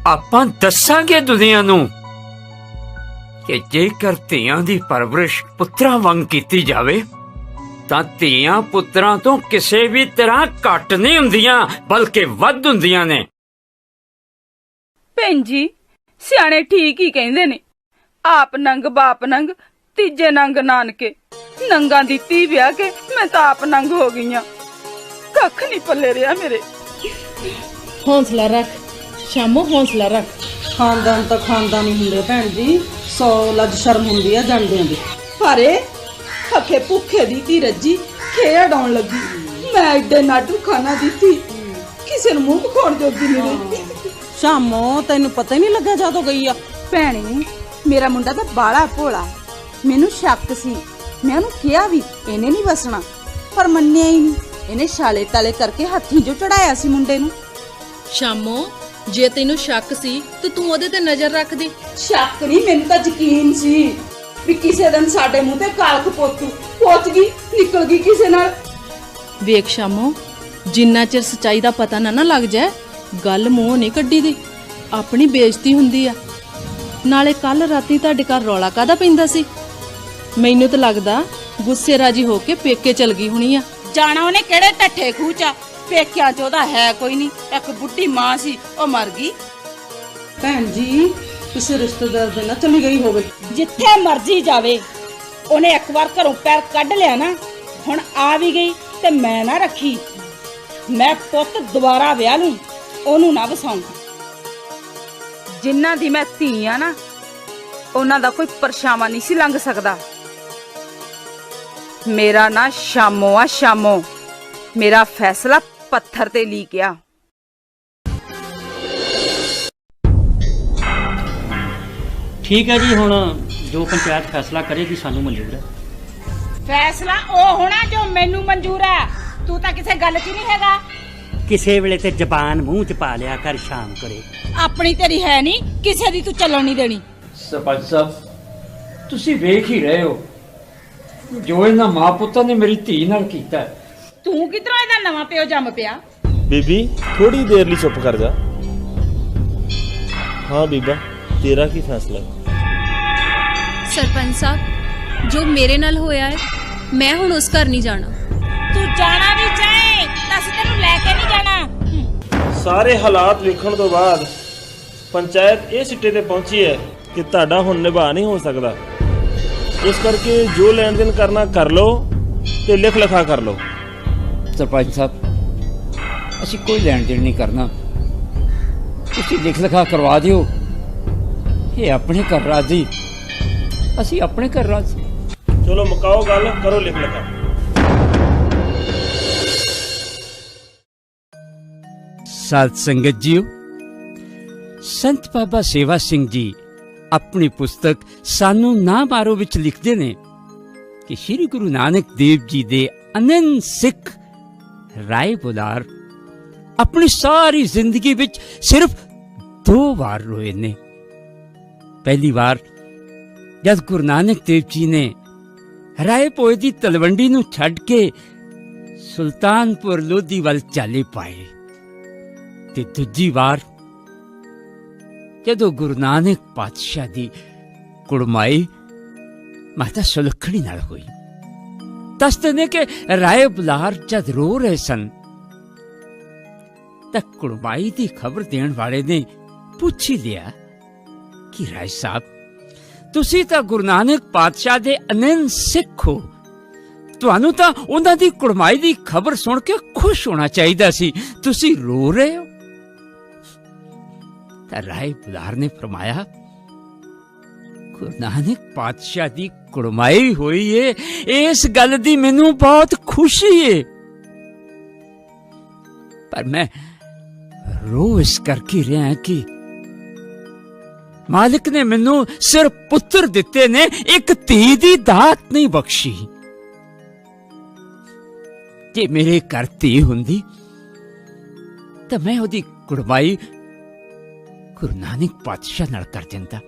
ਆਪਾਂ ਦੱਸਾਂਗੇ ਦੁਨੀਆ ਨੂੰ ਕਿ ਜੇਕਰ ਧੀਆਂ ਦੀ ਪਰਵਰਿਸ਼ ਪੁੱਤਰਾਂ ਵਾਂਗ ਕੀਤੀ ਜਾਵੇ ਤਾਂ ਧੀਆਂ ਪੁੱਤਰਾਂ ਤੋਂ ਕਿਸੇ ਵੀ ਤਰ੍ਹਾਂ ਘੱਟ ਨਹੀਂ ਹੁੰਦੀਆਂ, ਬਲਕਿ ਵੱਧ ਹੁੰਦੀਆਂ ਨੇ। ਭੈਣ ਜੀ, ਸਿਆਣੇ ਠੀਕ ਹੀ ਕਹਿੰਦੇ ਨੇ, ਆਪ ਨੰਗ ਬਾਪ ਨੰਗ, ਤੀਜੇ ਨੰਗ ਨਾਨਕੇ। ਨੰਗਾ ਦੀ ਧੀ ਵਿਆਹ ਕੇ ਮੈਂ ਤਾਂ ਆਪ ਨੰਗ ਹੋ ਗਈਆਂ, ਕੱਖ ਨਹੀਂ ਪੱਲੇ ਰਿਹਾ ਮੇਰੇ। ਹੌਸਲਾ ਰੱਖ ਸ਼ਾਮੋ, ਹੌਸਲਾ ਰੱਖ। ਖਾਨਦਾਨ ਤਾਂ ਖਾਨਦਾਨ ਹੀ ਹੁੰਦੇ ਭੈਣ ਜੀ, 100 ਲੱਜ ਸ਼ਰਮ ਹੁੰਦੀ ਆ ਜਾਂਦਿਆਂ ਦੀ। ਭਾਰੇ ਹੱਕੇ ਭੁੱਖੇ ਦੀ ਧੀ ਰੱਜੀ ਖੇਡ ਆਉਣ ਲੱਗੀ। ਮੈਂ ਐਡੇ ਨਾਟੂ ਖਾਣਾ ਦਿੱਤੀ, ਕਿਸੇ ਨੂੰ ਮੂੰਹ ਵਿਖਾਉਣ ਜੋਗੀ ਨਹੀਂ ਰਹੀ। ਸ਼ਾਮੋ, ਤੈਨੂੰ ਪਤਾ ਹੀ ਨਹੀਂ ਲੱਗਾ ਜਦੋਂ ਗਈ ਆ। ਭੈਣੇ, ਮੇਰਾ ਮੁੰਡਾ ਤਾਂ ਬਾਲਾ ਭੋਲਾ, ਮੈਨੂੰ ਸ਼ੱਕ ਸੀ। ਮੈਂ ਉਹਨੂੰ ਕਿਹਾ ਵੀ ਇਹਨੇ ਨਹੀਂ ਵਸਣਾ, ਪਰ ਮੰਨਿਆ ਹੀ ਨਹੀਂ। ਇਹਨੇ ਛਾਲੇ ਤਾਲੇ ਕਰਕੇ ਹੱਥੀਂ ਜੋ ਚੜਾਇਆ ਸੀ ਮੁੰਡੇ ਨੂੰ। ਸ਼ਾਮੋ, ਜੇ ਤੈਨੂੰ ਸ਼ੱਕ ਸੀ ਤੇ ਤੂੰ ਉਹਦੇ ਤੇ ਨਜ਼ਰ ਰੱਖਦੀ। ਸ਼ੱਕ ਨਹੀਂ, ਮੈਨੂੰ ਤਾਂ ਯਕੀਨ ਸੀ ਵੀ ਕਿਸੇ ਦਿਨ ਸਾਡੇ ਮੂੰਹ ਤੇ ਕਾਲਖ ਪੋਚ ਗਈ, ਨਿਕਲ ਗਈ ਕਿਸੇ ਨਾਲ। ਵੇਖ ਸ਼ਾਮੋ, ਜਿੰਨਾ ਚਿਰ ਸੱਚਾਈ ਦਾ ਪਤਾ ਨਾ ਲੱਗ ਜਾਏ, ਗੱਲ ਮੂੰਹੋਂ ਨਹੀਂ ਕੱਢੀ ਦੀ। ਆਪਣੀ ਬੇਇੱਜ਼ਤੀ ਹੁੰਦੀ ਆ। ਨਾਲੇ ਕੱਲ ਰਾਤੀ ਤੁਹਾਡੇ ਘਰ ਰੌਲਾ ਕਾਹਦਾ ਪੈਂਦਾ ਸੀ? ਮੈਨੂੰ ਤਾਂ ਲੱਗਦਾ ਗੁੱਸੇ ਰਾਜੀ ਹੋ ਕੇ ਪੇਕੇ ਚਲ ਗਈ ਹੋਣੀ ਆ। ਜਾਣਾ ਉਹਨੇ ਕਿਹੜੇ ਟੱਠੇ ਖੂਹ 'ਚ? ਪੇਕਿਆਂ 'ਚ ਉਹਦਾ ਹੈ ਕੋਈ ਨਹੀਂ। ਇੱਕ ਬੁੱਢੀ ਮਾਂ ਸੀ, ਉਹ ਮਰ ਗਈ। ਭੈਣ ਜੀ, ਕਿਸੇ ਰਿਸ਼ਤੇਦਾਰ ਦੇ ਨਾਲ ਚਲੀ ਗਈ ਹੋਵੇ। ਜਿੱਥੇ ਮਰਜ਼ੀ ਜਾਵੇ, ਉਹਨੇ ਇੱਕ ਵਾਰ ਘਰੋਂ ਪੈਰ ਕੱਢ ਲਿਆ ਨਾ, ਹੁਣ ਆ ਵੀ ਗਈ ਤੇ ਮੈਂ ਨਾ ਰੱਖੀ। ਮੈਂ ਪੁੱਤ ਦੁਬਾਰਾ ਵਿਆਹ ਲੂੰ, ਉਹਨੂੰ ਨਾ ਵਸਾਉਂ। ਜਿਨ੍ਹਾਂ ਦੀ ਮੈਂ ਧੀ ਆ ਨਾ, ਉਹਨਾਂ ਦਾ ਕੋਈ ਪਰਛਾਵਾਂ ਨਹੀਂ ਸੀ ਲੰਘ ਸਕਦਾ। ਮੇਰਾ ਨਾਂ ਸ਼ਾਮੋ ਆ, ਸ਼ਾਮੋ। ਮੇਰਾ ਫੈਸਲਾ ਪੱਥਰ ਤੇ ਲਿਖਿਆ। ਠੀਕ ਹੈ ਜੀ, ਹੁਣ ਜੋ ਪੰਚਾਇਤ ਫੈਸਲਾ ਕਰੇਗੀ ਸਾਨੂੰ ਮਨਜ਼ੂਰ ਹੈ। ਫੈਸਲਾ ਉਹ ਹੋਣਾ ਜੋ ਮੈਨੂੰ ਮਨਜ਼ੂਰ ਹੈ। ਤੂੰ ਤਾਂ ਕਿਸੇ ਗੱਲ 'ਚ ਨਹੀਂ ਹੈਗਾ। ਕਿਸੇ ਵੇਲੇ ਤੇ ਜ਼ਬਾਨ ਮੂੰਹ 'ਚ ਪਾ ਲਿਆ ਕਰ, ਸ਼ਾਮ ਕਰੇ। ਆਪਣੀ ਤੇਰੀ ਹੈ ਨਹੀਂ, ਕਿਸੇ ਦੀ ਤੂੰ ਚੱਲਣ ਨਹੀਂ ਦੇਣੀ। ਸਰਪੰਚ ਸਾਹਿਬ, ਤੁਸੀਂ ਵੇਖ ਹੀ ਰਹੇ ਹੋ ਜੋ ਇਹਨਾਂ ਮਾਂ ਪੁੱਤਾਂ ਨੇ ਮੇਰੀ ਧੀ ਨਾਲ ਕੀਤਾ। ਤੂੰ ਕਿਧਰੋਂ ਇਹਦਾ ਨਵਾਂ ਪਿਓ ਜੰਮ ਪਿਆ? ਬੀਬੀ, ਥੋੜੀ ਦੇਰ ਲਈ ਚੁੱਪ ਕਰ ਜਾ। ਹਾਂ ਬੀਬਾ, ਤੇਰਾ ਕੀ ਫੈਸਲਾ? ਸਰਪੰਚ ਸਾਹਿਬ, ਜੋ ਮੇਰੇ ਨਾਲ ਹੋਇਆ ਹੈ, ਮੈਂ ਹੁਣ ਉਸ ਘਰ ਨਹੀਂ ਜਾਣਾ। ਤੂੰ ਜਾਣਾ ਵੀ ਚਾਹੇ ਤਾਂ ਅਸੀਂ ਤੈਨੂੰ ਲੈ ਕੇ ਨਹੀਂ ਜਾਣਾ। ਸਾਰੇ ਹਾਲਾਤ ਵੇਖਣ ਤੋਂ ਬਾਅਦ ਪੰਚਾਇਤ ਇਹ ਸਿੱਟੇ ਤੇ ਪਹੁੰਚੀ ਹੈ ਕਿ ਤੁਹਾਡਾ ਹੁਣ ਨਿਭਾ ਨਹੀਂ ਹੋ ਸਕਦਾ। ਇਸ ਕਰਕੇ ਜੋ ਲੈਣ ਦੇਣ ਕਰਨਾ ਕਰ ਲਓ ਤੇ ਲਿਖ ਲਿਖਾ ਕਰ ਲਓ। ਸਰਪੰਚ ਸਾਹਿਬ, ਅਸੀਂ ਕੋਈ ਲੈਣ ਦੇਣ ਨਹੀਂ ਕਰਨਾ, ਤੁਸੀਂ ਲਿਖ ਲਿਖਾ ਕਰਵਾ ਦਿਓ। ਇਹ ਆਪਣੇ ਘਰ ਰਾਜੀ, ਅਸੀਂ ਆਪਣੇ ਘਰ ਰਾਜੀ। ਚਲੋ ਮੁਕਾਓ ਗੱਲ, ਕਰੋ ਲਿਖ ਲਿਖਾ। ਸਾਧ ਸੰਗਤ ਜੀਓ, ਸੰਤ ਬਾਬਾ ਸੇਵਾ ਸਿੰਘ ਜੀ ਆਪਣੀ ਪੁਸਤਕ ਸਾਨੂੰ ਨਾ ਮਾਰੋ ਵਿੱਚ ਲਿਖਦੇ ਨੇ ਕਿ ਸ਼੍ਰੀ ਗੁਰੂ ਨਾਨਕ ਦੇਵ ਜੀ ਦੇ ਅਨੰਨ ਸਿੱਖ ਰਾਏ ਬੁਲਾਰ ਆਪਣੀ ਸਾਰੀ ਜ਼ਿੰਦਗੀ ਵਿੱਚ ਸਿਰਫ 2 ਵਾਰ ਰੋਏ ਨੇ। ਪਹਿਲੀ ਵਾਰ ਜਦ ਗੁਰੂ ਨਾਨਕ ਦੇਵ ਜੀ ਨੇ ਰਾਏ ਭੋਏ ਦੀ ਤਲਵੰਡੀ ਨੂੰ ਛੱਡ ਕੇ ਸੁਲਤਾਨਪੁਰ ਲੋਧੀ ਵੱਲ ਚਾਲੇ ਪਾਏ, ਤੇ ਦੂਜੀ ਵਾਰ ਜਦੋਂ ਗੁਰੂ ਨਾਨਕ ਪਾਤਸ਼ਾਹ ਦੀ ਕੁੜਮਾਈ ਮਾਤਾ ਸੁਲੱਖਣੀ ਨਾਲ ਹੋਈ। ਦੱਸਦੇ ਨੇ ਕਿ ਰਾਏ ਬੁਲਾਰ ਜਦ ਰੋ ਰਹੇ ਸਨ ਤਾਂ ਕੁੜਮਾਈ ਦੀ ਖਬਰ ਦੇਣ ਵਾਲੇ ਨੇ ਪੁੱਛ ਹੀ ਲਿਆ ਕਿ ਰਾਏ ਸਾਹਿਬ, ਤੁਸੀਂ ਤਾਂ ਗੁਰੂ ਨਾਨਕ ਪਾਤਸ਼ਾਹ ਦੇ ਅਨੰਨ ਸਿੱਖ ਹੋ, ਤੁਹਾਨੂੰ ਤਾਂ ਉਹਨਾਂ ਦੀ ਕੁੜਮਾਈ ਦੀ ਖਬਰ ਸੁਣ ਕੇ ਖੁਸ਼ ਹੋਣਾ ਚਾਹੀਦਾ ਸੀ, ਤੁਸੀਂ ਰੋ ਰਹੇ ਹੋ। ਤਾਂ ਰਾਏ ਬੁਲਾਰ ਨੇ ਫਰਮਾਇਆ, ਗੁਰੂ ਨਾਨਕ ਪਾਤਸ਼ਾਹ ਦੀ ਕੁੜਮਾਈ ਹੋਈ ਏ, ਇਸ ਗੱਲ ਦੀ ਮੈਨੂੰ ਬਹੁਤ ਖੁਸ਼ੀ ਏ, ਪਰ ਮੈਂ ਰੋ ਇਸ ਕਰਕੇ ਰਿਹਾ ਕਿ ਮਾਲਿਕ ਨੇ ਮੈਨੂੰ ਸਿਰਫ ਪੁੱਤਰ ਦਿੱਤੇ ਨੇ, ਇੱਕ ਧੀ ਦੀ ਦਾਤ ਨਹੀਂ ਬਖਸ਼ੀ। ਜੇ ਮੇਰੇ ਘਰ ਧੀ ਹੁੰਦੀ ਤਾਂ ਮੈਂ ਉਹਦੀ ਕੁੜਮਾਈ ਗੁਰੂ ਨਾਨਕ ਪਾਤਸ਼ਾਹ ਨਾਲ ਕਰ ਦਿੰਦਾ।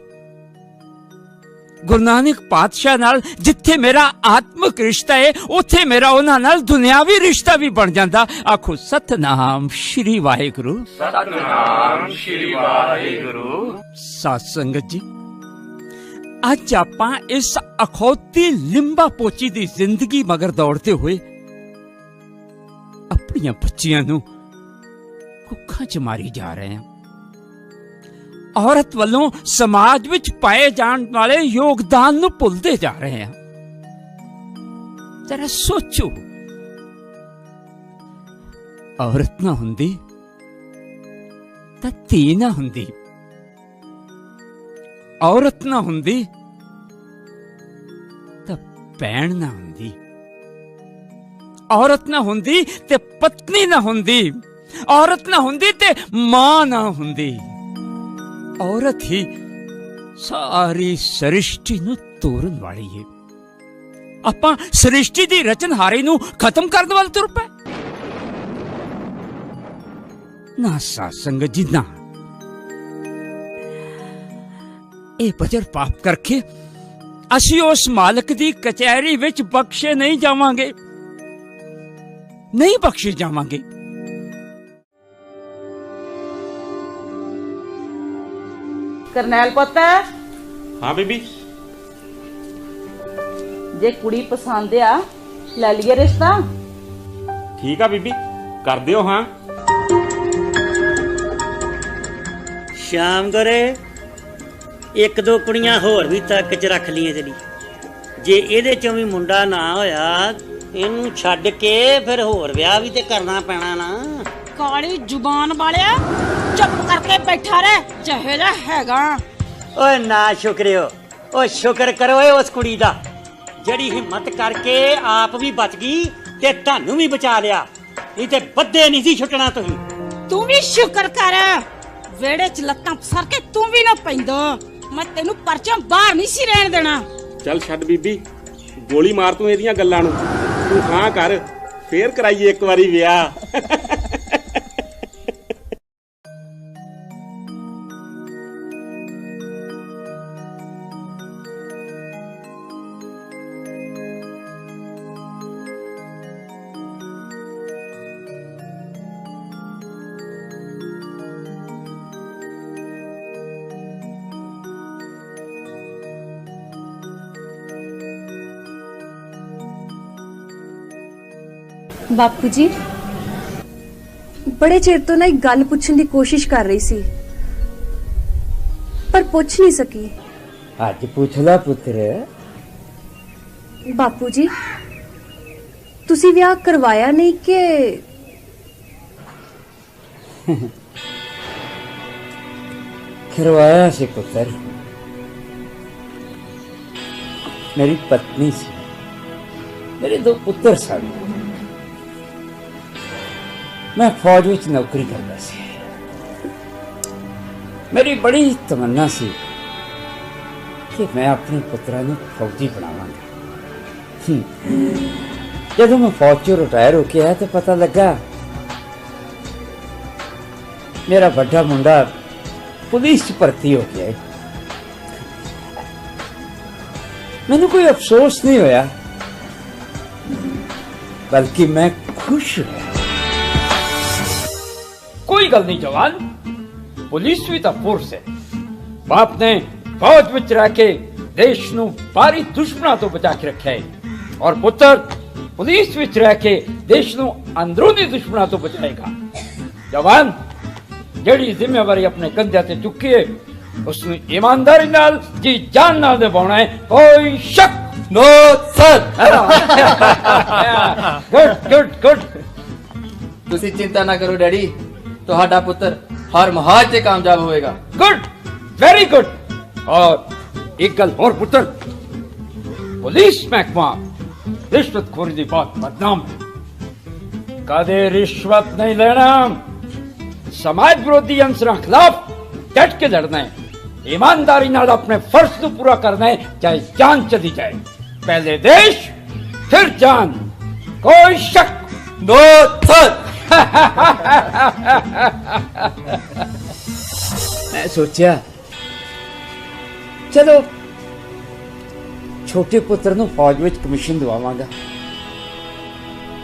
ਗੁਰੂ ਨਾਨਕ ਪਾਤਸ਼ਾਹ ਨਾਲ ਜਿੱਥੇ ਮੇਰਾ ਆਤਮਿਕ ਰਿਸ਼ਤਾ ਹੈ, ਉੱਥੇ ਮੇਰਾ ਉਹਨਾਂ ਨਾਲ ਦੁਨਿਆਵੀ ਰਿਸ਼ਤਾ ਵੀ ਬਣ ਜਾਂਦਾ। ਆਖੋ ਸਤਨਾਮ ਸ਼੍ਰੀ ਵਾਹਿਗੁਰੂ। ਸਤਨਾਮ ਸ਼੍ਰੀ ਵਾਹਿਗੁਰੂ। ਸਾਧ ਸੰਗਤ ਜੀ, ਅੱਜ ਆਪਾਂ ਇਸ ਅਖੌਤੀ ਲਿੰਬਾ ਪੋਚੀ ਦੀ ਜ਼ਿੰਦਗੀ ਮਗਰ ਦੌੜਦੇ ਹੋਏ ਆਪਣੀਆਂ ਬੱਚੀਆਂ ਨੂੰ ਕੁੱਖਾਂ 'ਚ ਮਾਰੀ ਜਾ ਰਹੇ ਹਾਂ। ਔਰਤ ਵੱਲੋਂ ਸਮਾਜ ਵਿੱਚ ਪਾਏ ਜਾਣ ਵਾਲੇ ਯੋਗਦਾਨ ਨੂੰ ਭੁੱਲਦੇ ਜਾ ਰਹੇ ਹਾਂ। ਜ਼ਰਾ ਸੋਚੋ, ਔਰਤ ਨਾ ਹੁੰਦੀ ਤਾਂ ਧੀ ਨਾ ਹੁੰਦੀ, ਔਰਤ ਨਾ ਹੁੰਦੀ ਤਾਂ ਭੈਣ ਨਾ ਹੁੰਦੀ, ਔਰਤ ਨਾ ਹੁੰਦੀ ਤੇ ਪਤਨੀ ਨਾ ਹੁੰਦੀ, ਔਰਤ ਨਾ ਹੁੰਦੀ ਤੇ ਮਾਂ ਨਾ ਹੁੰਦੀ। ਔਰਤ ਹੀ ਸਾਰੀ ਸ੍ਰਿਸ਼ਟੀ ਨੂੰ ਤੋਰਨ ਵਾਲੀ ਹੈ। ਆਪਾਂ ਸ੍ਰਿਸ਼ਟੀ ਦੀ ਰਚਨਹਾਰੇ ਨੂੰ ਖਤਮ ਕਰਨ ਵੱਲ ਤੁਰ ਪਏ। ਨਾ ਸਾਧ ਸੰਗਤ ਜੀ, ਨਾ। ਇਹ ਬਜਰ ਪਾਪ ਕਰਕੇ ਅਸੀਂ ਉਸ ਮਾਲਕ ਦੀ ਕਚਹਿਰੀ ਵਿੱਚ ਬਖਸ਼ੇ ਨਹੀਂ ਜਾਵਾਂਗੇ, ਨਹੀਂ ਬਖਸ਼ੇ ਜਾਵਾਂਗੇ। ਕਰਨੈਲ ਪੁੱਤ, ਹਾਂ ਬੀਬੀ। ਜੇ ਕੁੜੀ ਪਸੰਦ ਆ ਲੈ ਲਈਏ ਰਿਸ਼ਤਾ। ਠੀਕ ਆ ਬੀਬੀ, ਕਰ ਦਿਓ। ਹਾਂ ਸ਼ਾਮ ਗਰੇ 1-2 ਕੁੜੀਆਂ ਹੋਰ ਵੀ ਤੱਕ 'ਚ ਰੱਖ ਲਈਆਂ ਚਲੀ। ਜੇ ਇਹਦੇ ਚੋਂ ਵੀ ਮੁੰਡਾ ਨਾ ਹੋਇਆ, ਇਹਨੂੰ ਛੱਡ ਕੇ ਫਿਰ ਹੋਰ ਵਿਆਹ ਵੀ ਤੇ ਕਰਨਾ ਪੈਣਾ ਨਾ। ਕਾਲੀ ਜ਼ੁਬਾਨ ਵਾਲਿਆ, ਚੁੱਪ ਕਰਕੇ ਬੈਠਾ ਰਹਿ, ਜਿਹੇ ਜਿਹਾ ਹੈਗਾ। ਓਏ ਨਾ ਸ਼ੁਕਰਿਓ, ਓ ਸ਼ੁਕਰ ਕਰੋ ਓਏ ਉਸ ਕੁੜੀ ਦਾ ਜਿਹੜੀ ਹਿੰਮਤ ਕਰਕੇ ਆਪ ਵੀ ਬਚ ਗਈ ਤੇ ਤੁਹਾਨੂੰ ਵੀ ਬਚਾ ਲਿਆ, ਨਹੀਂ ਤੇ ਬੱਦੇ ਨਹੀਂ ਸੀ ਛੁੱਟਣਾ ਤੁਸੀਂ। ਤੂੰ ਵੀ ਸ਼ੁਕਰ ਕਰ, ਵਿਹੜੇ 'ਚ ਲੱਤਾਂ ਪਸਰ ਕੇ ਤੂੰ ਵੀ ਨਾ ਪੈਂਦਾ, ਮੈਂ ਤੈਨੂੰ ਪਰਚੋਂ ਬਾਹਰ ਨਹੀਂ ਸੀ ਰਹਿਣ ਦੇਣਾ। ਚੱਲ ਛੱਡ ਬੀਬੀ, ਗੋਲੀ ਮਾਰ ਤੂੰ ਇਹਦੀਆਂ ਗੱਲਾਂ ਨੂੰ। ਤੂੰ ਹਾਂ ਕਰ, ਫੇਰ ਕਰਾਈਏ ਇੱਕ ਵਾਰੀ ਵਿਆਹ। ਬਾਪੂ ਜੀ ਬੜੇ ਚਿਰ ਤੋਂ ਨਾ ਇੱਕ ਗੱਲ ਪੁੱਛਣ ਦੀ ਕੋਸ਼ਿਸ਼ ਕਰ ਰਹੀ ਸੀ ਪਰ ਪੁੱਛ ਨਹੀਂ ਸਕੀ। ਅੱਜ ਪੁੱਛ ਲੈ ਪੁੱਤਰ। ਬਾਪੂ ਜੀ ਤੁਸੀਂ ਵਿਆਹ ਕਰਵਾਇਆ ਨਹੀਂ ਕਿ? करवाया से पुत्र। मेरी पत्नी से मेरे 2 पुत्र सन। मैं फौज विच नौकरी करता सी। मेरी बड़ी तमन्ना सी कि मैं अपने पुत्रा नूं फौजी बनावांगा। जदों मैं फौज चों रिटायर होके आया तो पता लगा मेरा बड़ा मुंडा पुलिस च भर्ती हो गया। मैनू कोई अफसोस नहीं होया बल्कि मैं खुश हुआ। कोई गल नहीं जवान, पुलिस भी तो फोर्स है। बाप ने फौज विच रह के देश नू बाहरी दुश्मनों तो बचा के रखा है और पुत्र पुलिस विच रह के देश नू अंदरूनी दुश्मनों तो बचाएगा। जवान ਜਿਹੜੀ ਜ਼ਿੰਮੇਵਾਰੀ ਆਪਣੇ ਕੰਧਿਆਂ ਤੇ ਚੁੱਕੀ ਹੈ ਉਸ ਨੂੰ ਇਮਾਨਦਾਰੀ ਨਾਲ ਜੀ ਜਾਨ ਨਾਲ ਨਿਭਾਉਣਾ ਹੈ। ਕੋਈ ਸ਼ੱਕ नो सर। गुड ਤੁਸੀਂ चिंता ना करो डैडी, ਤੁਹਾਡਾ ਪੁੱਤਰ हर महाज से कामयाब होएगा। Good, very good. और एक गल और पुत्र, पुलिस महकमा रिश्वतखोरी की बहुत बदनाम है। कदे रिश्वत नहीं लेना, समाज विरोधी अंसर खिलाफ डट के लड़ना है, ईमानदारी नाल अपने फर्ज को पूरा करना है, चाहे जान चली जाए। पहले देश फिर जान, कोई शक नो सर। मैं सोचा चलो छोटे पुत्र नूं फौज विच कमीशन दवावांगा।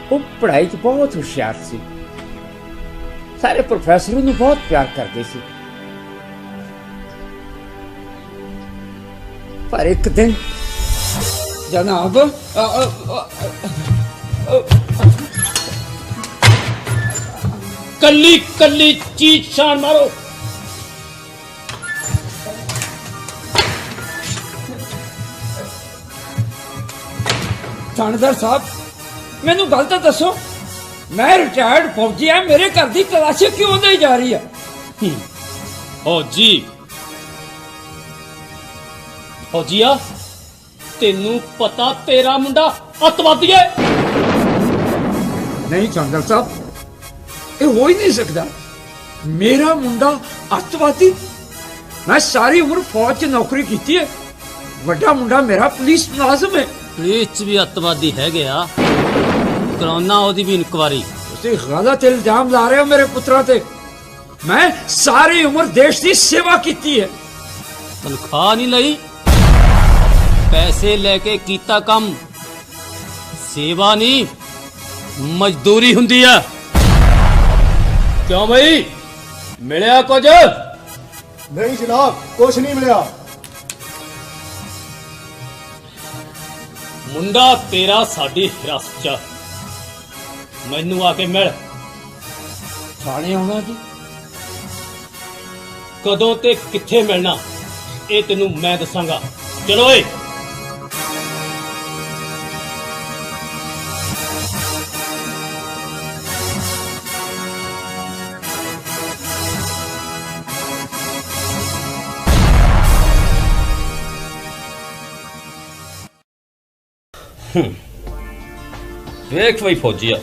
वो पढ़ाई च बहुत होशियार सी, सारे प्रोफेसरों नूं बहुत प्यार करते सी। पर एक दिन जनाब कल्ली कल्ली चीज शान मारो। थानेदार साहब मैनू गल तो दसो, मैं रिटायर्ड फौजी है, मेरे घर की तलाशी क्यों नहीं जा रही है? फौजी फौजिया तेनू पता तेरा मुंडा अतवादी है? नहीं चंदर साहब, ये हो ही नहीं सकता। मेरा मुंडा अतवादी? मैं सारी उम्र फौज च नौकरी की है। वड्डा मुंडा मेरा पुलिस मुलाजिम है। पुलिस भी अतवादी है गया, कराना ओदी भी इंक्वायरी। तुसी गलत इल्जाम ला रहे हो मेरे पुत्रा ते। मैं सारी उम्र देश की सेवा की है। तनख्वाह नहीं लई, पैसे लेके कीता कम, सेवा नहीं मजदूरी हुंदी है। क्यों भाई, मिलिया कुछ? नहीं जनाब, कुछ नहीं मिलिया। मुंडा तेरा साडी हिरासत च, मैनू आके मिल। थाने आना जी? कदों ते किथे मिलना ये तेनू मैं दसांगा। चलो ए। वेख बई फौजिया,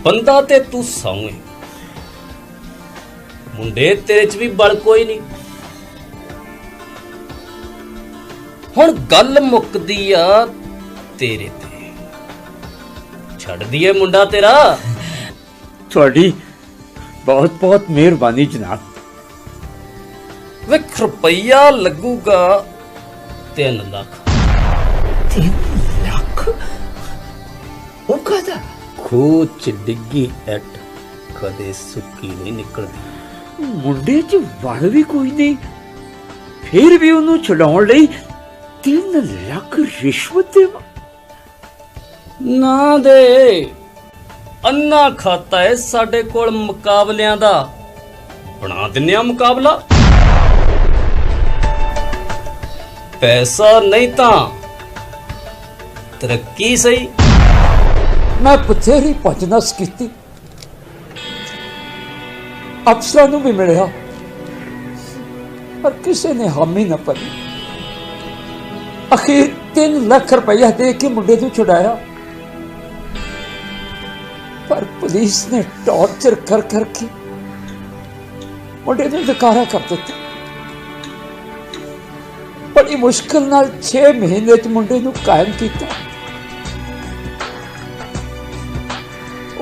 बंदा ते तू सौए, मुंडे तेरे च भी बल कोई नहीं। हुण गल मुकदी आ तेरे ते, छड़ दिए मुंडा तेरा। थोड़ी बहुत बहुत मेहरबानी जनाब। विख रुपया लगूगा 3 लाख। 3 लाख? वो कहता खूह च डिग्गी एट कदे सुक्की नहीं निकलदी। मुंडे च वल भी कोई नहीं, फिर भी उन्होंने छुड़ाउण लई 3 लाख रिश्वत देवा। ਨਾ ਦੇ ਅੰਨਾ ਖਾਤਾ ਹੈ ਸਾਡੇ ਕੋਲ ਮੁਕਾਬਲਿਆਂ ਦਾ, ਬਣਾ ਦਿੰਨੇ ਆ ਮੁਕਾਬਲਾ। ਪੈਸਾ ਨਹੀਂ ਤਾਂ ਤਰੱਕੀ ਸਹੀ। मैं बथेरी भजनस की, अफसर नूं भी मिलिया, पर किसी ने हामी न भरी। अखीर 3 लाख रुपया दे के मुंडे नूं छुड़ाया, पर पुलिस ने टॉर्चर कर करके मुंडे नूं नकारा कर दिता। बड़ी मुश्किल नाल 6 महीने च मुंडे नूं कायम किया।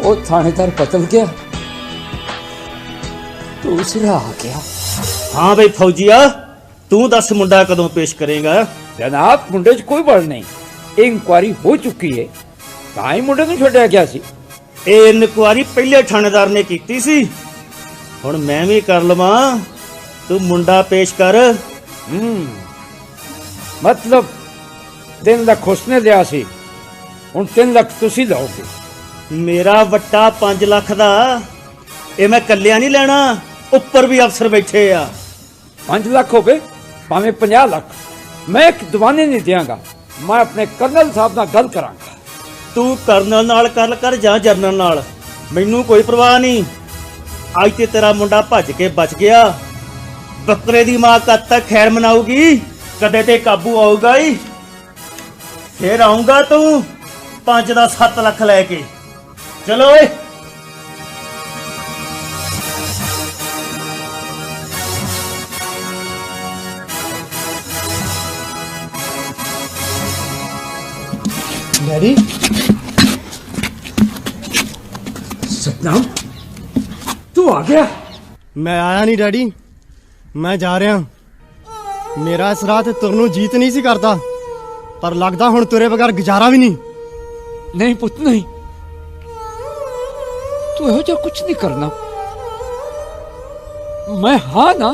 वो थानेदार बदल गया, दूसरा आ गया। हाँ भाई फौजिया, तू दस मुंडा कदों पेश करेगा? जनाब मुंडे च कोई बड़ नहीं, इंक्वायरी हो चुकी है, तां ही मुंडे नूं छड्डिया गया सी। ਇਹ ਇਨਕੁਆਰੀ ਪਹਿਲੇ ਥਾਣੇਦਾਰ ਨੇ ਕੀਤੀ ਸੀ, ਹੁਣ ਮੈਂ ਵੀ ਕਰ ਲਵਾਂ। ਤੂੰ ਮੁੰਡਾ ਪੇਸ਼ ਕਰ। मतलब 3 लाख उसने लिया सी, हुण 3 लाख तुसी लाओगे। मेरा वट्टा 5 लाख दा, ये मैं कल्लिया नहीं लेना, उपर भी अफसर बैठे आ। 5 लाख हो गए भावें 50 लाख, मैं एक दीवाने नहीं देंगा, मैं अपने कर्नल साहब नाल गल करांगा। तू कर्नल नाल कर कर जा जरनल नाल, मैनू कोई परवाह नहीं। अज ते तेरा मुंडा भज के बच गया, बकरे दी मां कद तक खैर मनाऊगी, कदे ते काबू आऊगा ही। फिर आऊंगा तू 5 दा 7 लाख लैके। चलो ओए। डैडी सतनाम, तू आ गया? मैं आया नहीं डैडी, मैं जा रहा। मेरा इस रात तुरनू जीत नहीं सी करता, पर लगदा हुण तुरे बगैर गुजारा भी नहीं। नहीं पुत नहीं, तू ਇਹੋ ਜਿਹਾ कुछ नहीं करना। मैं हाँ ना।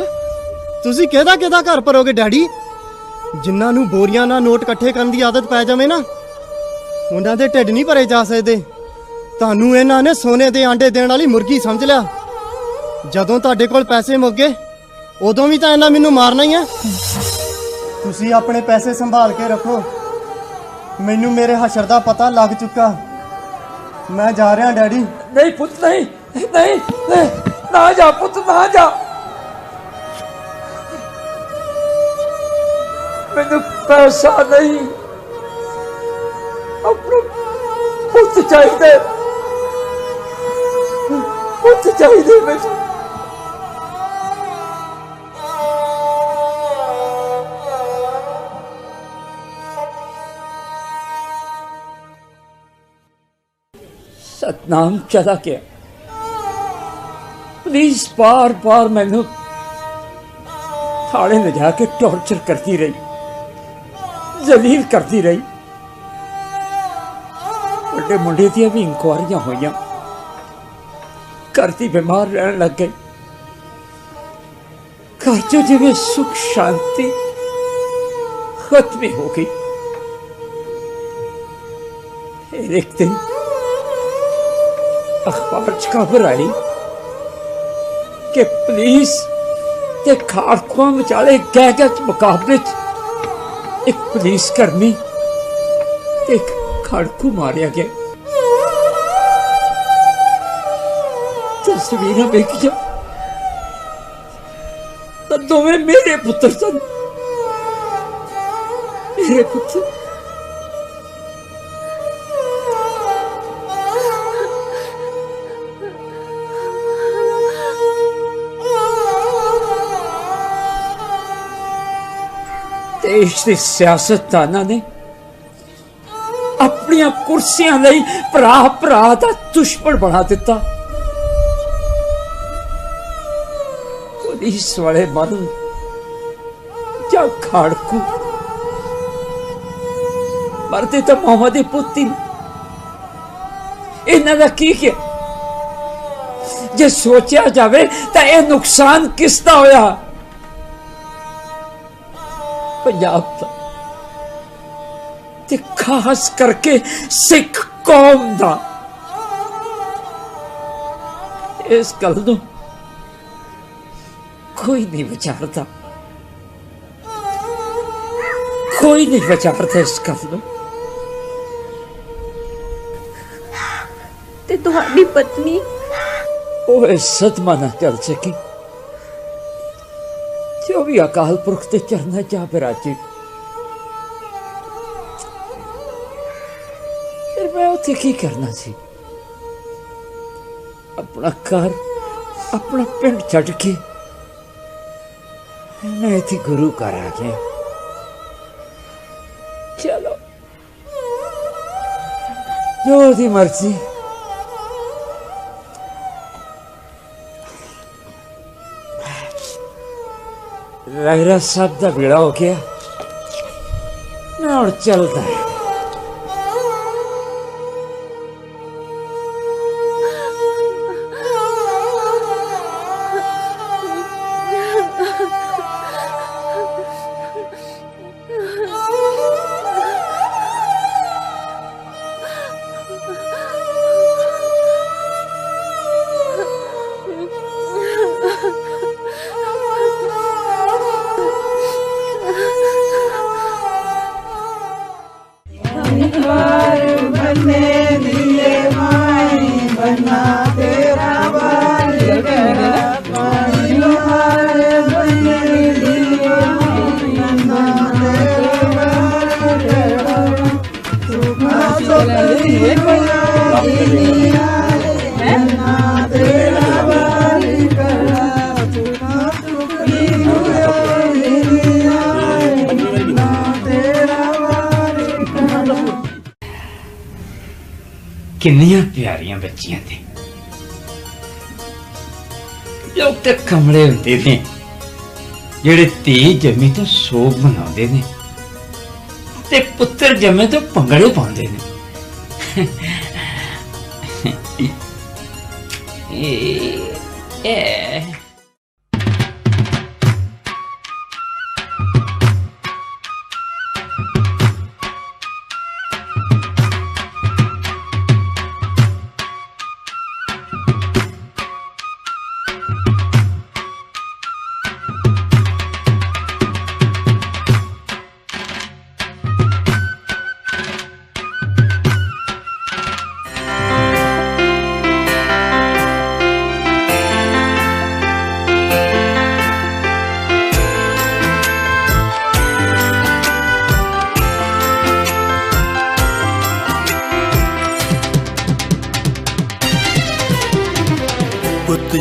ਤੁਸੀਂ ਕਿਹਦਾ ਘਰ ਭਰੋਗੇ ਡੈਡੀ? ਜਿਨ੍ਹਾਂ ਨੂੰ ਬੋਰੀਆਂ ਨਾਲ ਨੋਟ ਇਕੱਠੇ ਕਰਨ ਦੀ ਆਦਤ ਪੈ ਜਾਵੇ ਨਾ, ਉਹਨਾਂ ਦੇ ਢਿੱਡ ਨਹੀਂ ਭਰੇ ਜਾ ਸਕਦੇ। ਤੁਹਾਨੂੰ ਇਹਨਾਂ ਨੇ ਸੋਨੇ ਦੇ ਆਂਡੇ ਦੇਣ ਵਾਲੀ ਮੁਰਗੀ ਸਮਝ ਲਿਆ। ਜਦੋਂ ਤੁਹਾਡੇ ਕੋਲ ਪੈਸੇ ਮੁੱਕ ਗਏ, ਉਦੋਂ ਵੀ ਤਾਂ ਇਹਨਾਂ ਮੈਨੂੰ ਮਾਰਨਾ ਹੀ ਆ। ਤੁਸੀਂ ਆਪਣੇ ਪੈਸੇ ਸੰਭਾਲ ਕੇ ਰੱਖੋ, ਮੈਨੂੰ ਮੇਰੇ ਹਸ਼ਰ ਦਾ ਪਤਾ ਲੱਗ ਚੁੱਕਾ। मैं जा रहा डैडी। नहीं पुत नहीं, नहीं, नहीं, ना जा पुत ना जा। मैंने पैसा नहीं, अपना पुत चाहिए, पुत चाहिए मुझे। सतनाम चला गया। पुलिस बार बार मैनू थाने ले जाके टॉर्चर करती रही, जलील करती रही। बड़े मुंडे दी भी इंक्वायरियां हुई, घर दी बीमार रहने लग गई। घर च जिवें सुख शांति खत्म ही हो गई। फिर एक दिन अखबार च खबर आई कि पुलिस ते खाड़कुआं विचाले गैगज मुकाबले च एक पुलिस कर्मी ते एक खाड़कू मारिया गया। तस्वीर वेखिया तो दोवें मेरे पुत्र सन, मेरे पुत्र। देश के सियासतदाना ने अपनी कुर्सियां लई भरा भरा दा दुश्मन बना दिता। पुलिस वाले मानू या खाड़कू मरते तो मोहम्मद पुत्ती। इन्हां दा की क्या जे सोचा जावे तो यह नुकसान किसदा होया? पंजाब का, ते खास करके सिख कौम दा इस गल नूं कोई नहीं विचारता, कोई नहीं विचारता इस गल नूं। ते तुहाडी पत्नी वो इज्जत ना कर सकी जो भी अकाल पुरख के चरणा चा बिराजी। फिर मैं उत्थे की करना सी? अपना घर अपना पिंड छड़ के मैं इत्थे गुरु घर आ गया। चलो जो दी मर्जी। रहरा साहब का बेड़ा हो गया, मैं और चलता है। किन्नियां प्यारियां बच्चियां थे। लोग तो कमले होंदे ने जेड़े धी जमी तो सोग मनाउंदे ने ते पुत्तर जमे तो भंगड़े पाउंदे ने।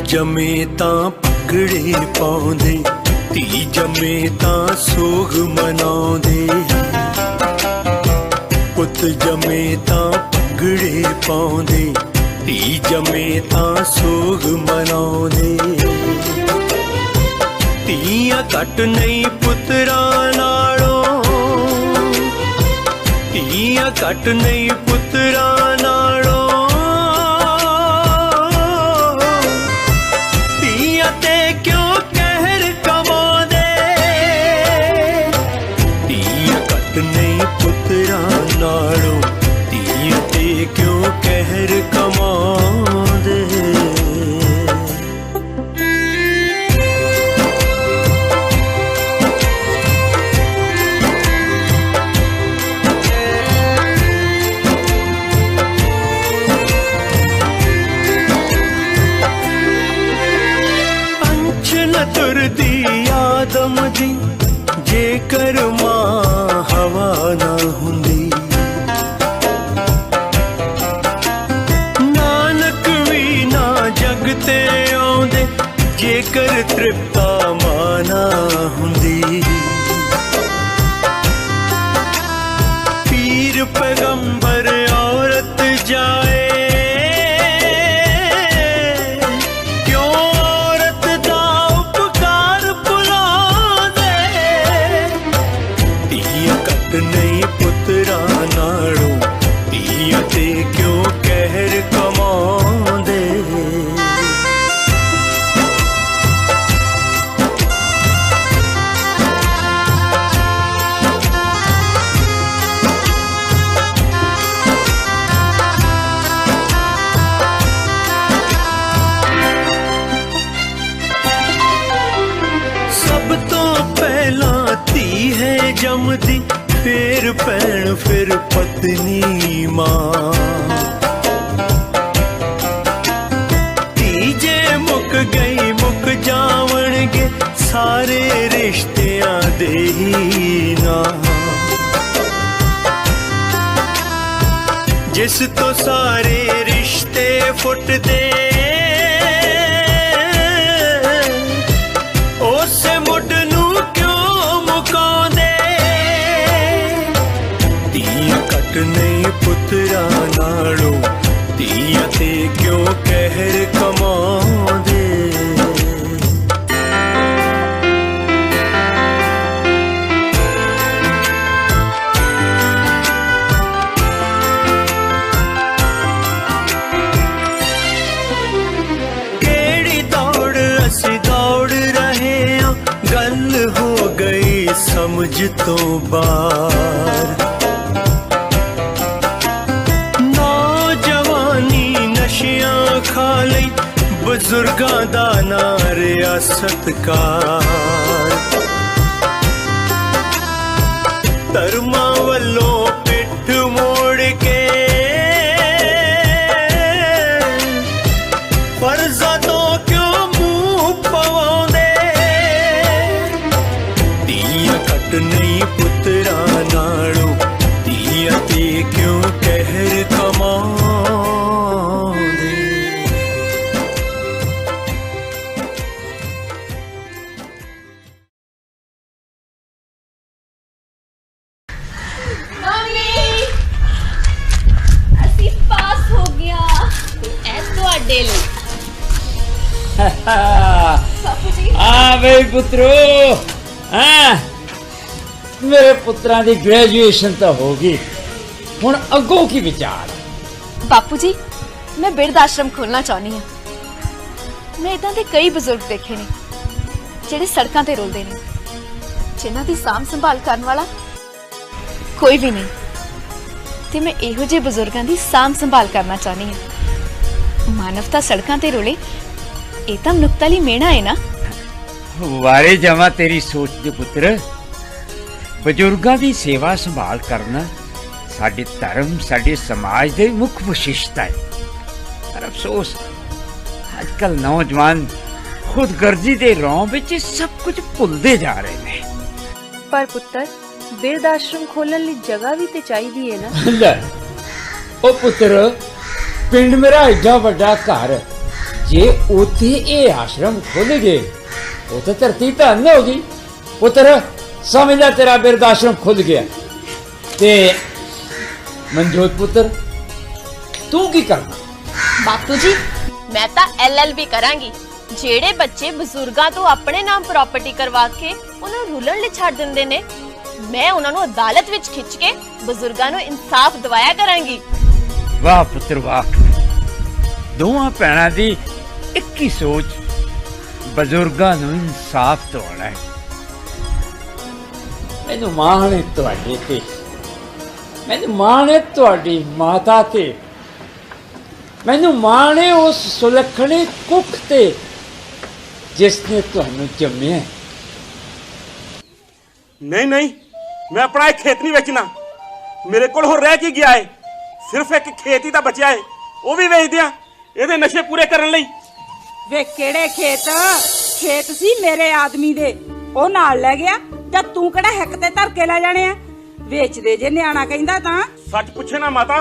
जमे तां पगड़े पाउंदे, धी जमे तां सोग मनाउंदे। पुत जमे तां पगड़े पाउंदे, धी जमे तां सोग मनाउंदे। धीआं घट नहीं पुत्रां नालों, धीआं घट नहीं पुत्रां नालों। नालों धीआं ते क्यों कहर कमांदे। अंश न तुरदी आदम दी, जेकर मां हवा ना हुंदी। जगते आउंदे जेकर तृप्ता माना हुंदी। पीर पैगंबर औरत जाए, क्यों औरत दा उपकार भुलांदे। धीआं घट नहीं पुत्रां नालों, धीआं ते क्यों कहर कमांदे। है जमदी फिर भैन फिर पत्नी मां। तीजे मुक गई मुक जावणगे सारे रिश्तियां दे ही ना। जिस तो सारे रिश्ते फुटदे उस मुड नू क्यों मुकांदे। धीया कट नहीं पुत्रा नालों धीया ते क्यों कहर कमांदे। समझ तो बार नौजवानी नशियां खा लई बुजुर्गां दा ना रिया सत्कार। धर्मां वल्लों पिठ मोड़ के फर्ज़ां तो क्यों मुंह पवांदे। नहीं पुत्रा नालों धीया ते क्यों कहर कमांदे। मम्मी ਅਸੀਂ ਪਾਸ ਹੋ ਗਿਆ ਐ ਤੁਹਾਡੇ ਲਈ। ਬਾਪੂ ਜੀ आ बे पुत्रो हाँ मेरे पुत्रां दी ग्रेजुएशन तो होगी हुण अगों की विचार। बापू जी मैं बिरध आश्रम खोलना चाहनी हाँ। मैं इदां दे कई बुजुर्ग देखे ने ਜਿਹੜੇ ਸੜਕਾਂ ਤੇ ਰੁਲਦੇ ਨੇ ਜਿਨ੍ਹਾਂ ਦੀ ਸਾਂਭ ਸੰਭਾਲ ਕਰਨ ਵਾਲਾ ਕੋਈ ਵੀ ਨਹੀਂ ਤੇ ਮੈਂ ਇਹੋ ਜਿਹੇ ਬਜ਼ੁਰਗਾਂ ਦੀ ਸਾਂਭ ਸੰਭਾਲ ਕਰਨਾ ਚਾਹਨੀ ਹਾਂ। ਮਾਨਵਤਾ ਸੜਕਾਂ ਤੇ ਰੁਲੇ ਇਹ ਤਾਂ ਮਨੁੱਖਤਾ ਲਈ ਮਿਹਣਾ ਹੈ ਨਾ। वारे जावा तेरी सोच दे पुत्र। बजुर्गां दी सेवा संभाल करना साडे धर्म साडे समाज दे मुख विशेषता है। पर अफसोस आजकल नौजवान खुदगर्जी दे रौं विच सब कुछ भुलदे जा रहे ने। पर पुत्तर बिरध आश्रम खोलण लई जगह भी ते चाहिदी है ना। ले ओ पुत्र पिंड मेरा एडा वड्डा घर जे उथे ए आश्रम खुल गए वो तो धरती धन होगी। पुत्र समझ ला तेरा बिरध आश्रम खुल गया। ते मनजोत पुत्र तू की करना। बापू जी मैं तो LLB करांगी। ਜਿਹੜੇ ਬੱਚੇ ਬਜ਼ੁਰਗਾਂ ਤੋਂ ਆਪਣੇ ਨਾਮ ਪ੍ਰਾਪਰਟੀ ਕਰਵਾ ਕੇ ਉਹਨਾਂ ਨੂੰ ਰੁਲਣ ਲਈ ਛੱਡ ਦਿੰਦੇ ਨੇ ਮੈਂ ਉਹਨਾਂ ਨੂੰ ਅਦਾਲਤ ਵਿੱਚ ਖਿੱਚ ਕੇ ਬਜ਼ੁਰਗਾਂ ਨੂੰ ਇਨਸਾਫ ਦਿਵਾਇਆ ਕਰਾਂਗੀ। वाह पुत्र वाह दोवां भैणां दी एक ही सोच बजुर्गां नूं इंसाफ दिवाउणा है। मैनूं माण है तुहाडे ते मैनूं माण है तुहाडी माता ते मैनूं माण है उस सुलखणे कुख ते जिसने तुहानूं जम्मिया। नहीं नहीं मैं अपना एक खेत नहीं बेचना। मेरे कोल होर रह के गया है सिर्फ एक खेत ही तो बचा है वो भी वेच दिया ਇਹਦੇ ਨਸ਼ੇ ਪੂਰੇ ਕਰਨ ਲਈ। ਵੇ ਕਿਹੜੇ ਖੇਤ ਖੇਤ ਸੀ ਮੇਰੇ ਆਦਮੀ ਦੇ ਉਹ ਨਾਲ ਲੈ ਗਿਆ ਜਦ ਤੂੰ ਕਿਹੜਾ ਹਿੱਕ ਤੇ ਧਰ ਕੇ ਲੈ ਜਾਣੇ ਆ ਵੇਚ ਦੇ ਜੇ ਨਿਆਣਾ ਕਹਿੰਦਾ ਤਾਂ। ਸੱਚ ਪੁੱਛੇ ਨਾ ਮਾਤਾ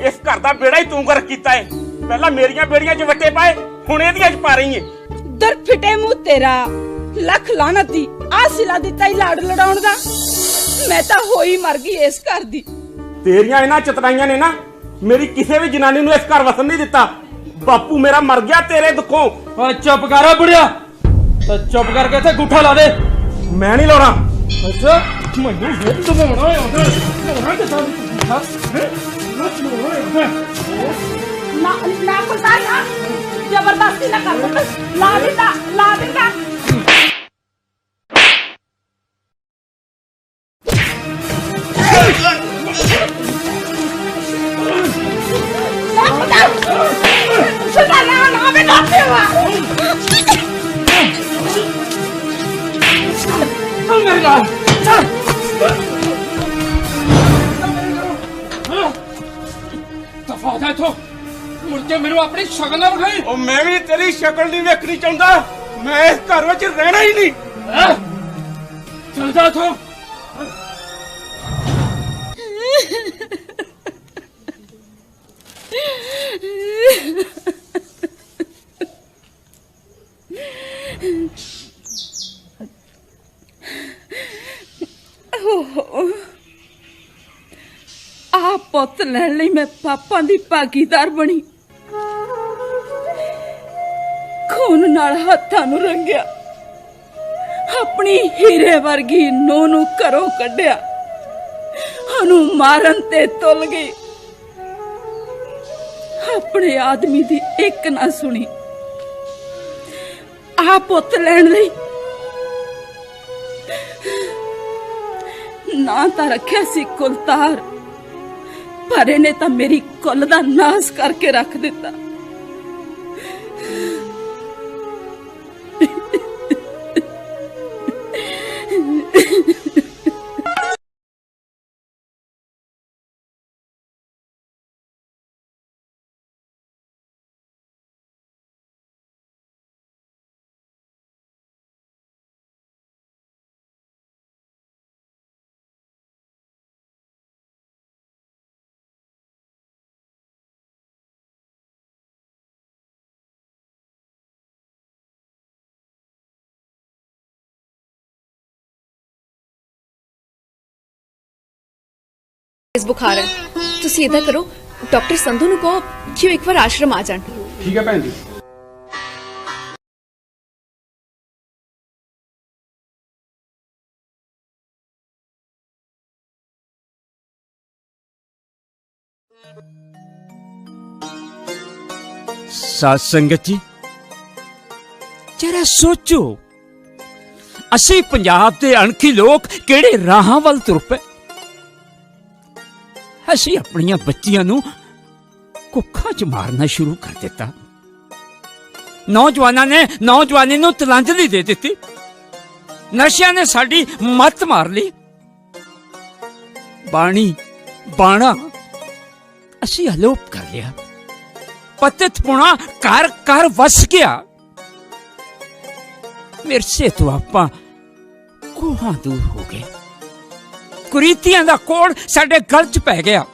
ਇਸ ਘਰ ਦਾ ਬੇੜਾ ਹੀ ਤੂੰ ਗਰਕ ਕੀਤਾ ਹੈ। ਪਹਿਲਾਂ ਮੇਰੀਆਂ ਬੇੜੀਆਂ 'ਚ ਵੱਟੇ ਪਾਏ ਹੁਣ ਇਹਦੀਆਂ 'ਚ ਪਾ ਰਹੀ ਏ। ਦਰ ਫਿਟੇ ਮੂੰਹ ਤੇਰਾ ਲੱਖ ਲਾਨਤੀ ਆ ਸਿਲਾ ਦਿੱਤਾ ਹੀ ਲਾੜ ਲੜਾਉਣ ਦਾ। ਮੈਂ ਤਾਂ ਹੋਈ ਮਰ ਗਈ ਇਸ ਘਰ ਦੀ। ਤੇਰੀਆਂ ਇਹਨਾਂ ਚਤਰਾਈਆਂ ਨੇ ਨਾ ਮੇਰੀ ਕਿਸੇ ਵੀ ਜਨਾਨੀ ਨੂੰ ਇਸ ਘਰ ਵਸਣ ਨਹੀਂ ਦਿੱਤਾ। ਬਾਪੂ ਮੇਰਾ ਮਰ ਗਿਆ ਤੇਰੇ ਦੁੱਖੋਂ। ਚੁੱਪ ਕਰ ਬੁੜਿਆ ਚੁੱਪ ਕਰਕੇ ਇੱਥੇ ਗੁੱਠਾ ਲਾ ਦੇ। ਮੈਂ ਨਹੀਂ ਲਾਉਣਾ। ਅੱਛਾ ਮੈਨੂੰ ਫਿਰ ਤੂੰ ਬਣਾਉਣਾ ਆਉਂਦਾ ਨਾ ਨਾ ਪਤਾ ਨਾ ਜ਼ਬਰਦਸਤੀ ਨਾ ਕਰ ਲਾ ਦਿੱਤਾ ਲਾ ਦਿੱਤਾ। Oh my God! ਮੈਨੂੰ ਆਪਣੀ ਸ਼ਕਲ ਨਾ ਵਿਖਾਈ। ਉਹ ਮੈਂ ਵੀ ਤੇਰੀ ਸ਼ਕਲ ਨਹੀਂ ਵੇਖਣੀ ਚਾਹੁੰਦਾ, ਮੈਂ ਇਸ ਘਰ ਵਿੱਚ ਰਹਿਣਾ ਹੀ ਨਹੀਂ। ਚੱਲ ਜਾ ਇੱਥੋਂ। ਆ ਪੁੱਤ ਲੈਣ ਲਈ ਮੈਂ ਪਾਪਾਂ ਦੀ ਭਾਗੀਦਾਰ ਬਣੀ, ਖੂਨ ਨਾਲ ਹੱਥਾਂ ਨੂੰ ਰੰਗਿਆ, ਆਪਣੀ ਹੀਰੇ ਵਰਗੀ ਨੂੰਹ ਨੂੰ ਘਰੋਂ ਕੱਢਿਆ, ਉਹਨੂੰ ਮਾਰਨ ਤੇ ਤੁਲ ਗਈ, ਆਪਣੇ ਆਦਮੀ ਦੀ ਇੱਕ ਨਾ ਸੁਣੀ। ਆ ਪੁੱਤ ਲੈਣ ਲਈ ਨਾ ਤਾਂ ਰੱਖਿਆ ਸੀ ਕੁਲਤਾਰ, ਪਰ ਇਹਨੇ ਤਾਂ ਮੇਰੀ ਕੁੱਲ ਦਾ ਨਾਸ ਕਰਕੇ ਰੱਖ ਦਿੱਤਾ। बुखार है तुसी इदा करो डॉक्टर संधू नु कहो कि वो एक बार आश्रम आ जान। ठीक है भैन जी। साध संगत जी जरा सोचो, ਅਸੀਂ ਪੰਜਾਬ ਦੇ ਅਣਖੀ ਲੋਕ ਕਿਹੜੇ ਰਾਹਾਂ ਵੱਲ ਤੁਰ ਪਏ। ਅਸੀਂ ਆਪਣੀਆਂ ਬੱਚੀਆਂ ਨੂੰ ਕੁੱਖਾਂ 'ਚ ਮਾਰਨਾ ਸ਼ੁਰੂ ਕਰ ਦਿੱਤਾ। ਨੌਜਵਾਨਾਂ ਨੇ ਨੌਜਵਾਨੀ ਨੂੰ ਤਲਾਂਜਲੀ ਦੇ ਦਿੱਤੀ। ਨਸ਼ਿਆਂ ਨੇ ਸਾਡੀ ਮੱਤ ਮਾਰ ਲਈ। ਬਾਣਾ ਅਸੀਂ ਅਲੋਪ ਕਰ ਲਿਆ। ਪਤਿਤ ਪੁਣਾ ਘਰ ਘਰ ਵਸ ਗਿਆ। ਵਿਰਸੇ ਤੋਂ ਆਪਾਂ ਕੋਹਾਂ ਦੂਰ ਹੋ ਗਏ। ਕੁਰੀਤੀਆਂ ਦਾ ਕੋੜ ਸਾਡੇ ਗਲ 'ਚ ਪੈ ਗਿਆ।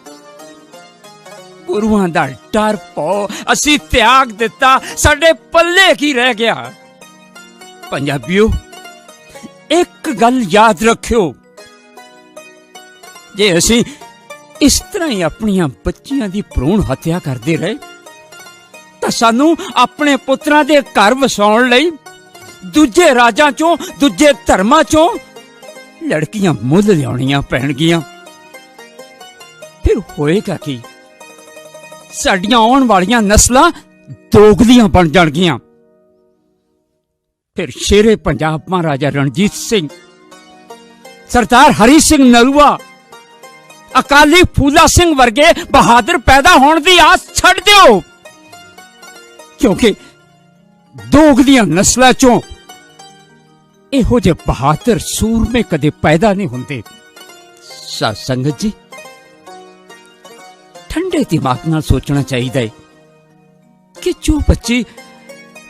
ਗੁਰੂਆਂ ਦਾ ਡਰ ਪੋ ਅਸੀਂ ਤਿਆਗ ਦਿੱਤਾ। ਸਾਡੇ ਪੱਲੇ ਕੀ ਰਹਿ ਗਿਆ। ਪੰਜਾਬੀਓ ਇੱਕ ਗੱਲ ਯਾਦ ਰੱਖਿਓ, ਜੇ ਅਸੀਂ ਇਸ ਤਰ੍ਹਾਂ ਹੀ ਆਪਣੀਆਂ ਬੱਚੀਆਂ ਦੀ ਭਰੂਣ ਹੱਤਿਆ ਕਰਦੇ ਰਹੇ ਤਾਂ ਸਾਨੂੰ ਆਪਣੇ ਪੁੱਤਰਾਂ ਦੇ ਘਰ ਵਸਾਉਣ ਲਈ ਦੂਜੇ ਰਾਜਾਂ ਚੋਂ ਦੂਜੇ ਧਰਮਾਂ ਚੋਂ ਲੜਕੀਆਂ ਮੁੱਲ ਲਿਆਉਣੀਆਂ ਪੈਣਗੀਆਂ। ਫਿਰ ਹੋਏਗਾ ਕੀ? ਸਾਡੀਆਂ ਆਉਣ ਵਾਲੀਆਂ ਨਸਲਾਂ ਦੋਗਲੀਆਂ ਬਣ ਜਾਣਗੀਆਂ। ਫਿਰ ਸ਼ੇਰੇ ਪੰਜਾਬ ਮਹਾਰਾਜਾ ਰਣਜੀਤ ਸਿੰਘ, ਸਰਦਾਰ ਹਰੀ ਸਿੰਘ ਨਲੂਆ, ਅਕਾਲੀ ਫੂਲਾ ਸਿੰਘ ਵਰਗੇ ਬਹਾਦਰ ਪੈਦਾ ਹੋਣ ਦੀ ਆਸ ਛੱਡ ਦਿਓ, ਕਿਉਂਕਿ ਦੋਗਲੀਆਂ ਨਸਲਾਂ ਚੋਂ ਇਹੋ ਜਿਹੇ ਬਹਾਦਰ ਸੂਰਮੇ ਕਦੇ ਪੈਦਾ ਨਹੀਂ ਹੁੰਦੇ। ਸਾਧ ਸੰਗਤ ਜੀ ਠੰਡੇ ਦਿਮਾਗ ਨਾਲ ਸੋਚਣਾ ਚਾਹੀਦਾ ਹੈ ਕਿ ਜੋ ਬੱਚੀ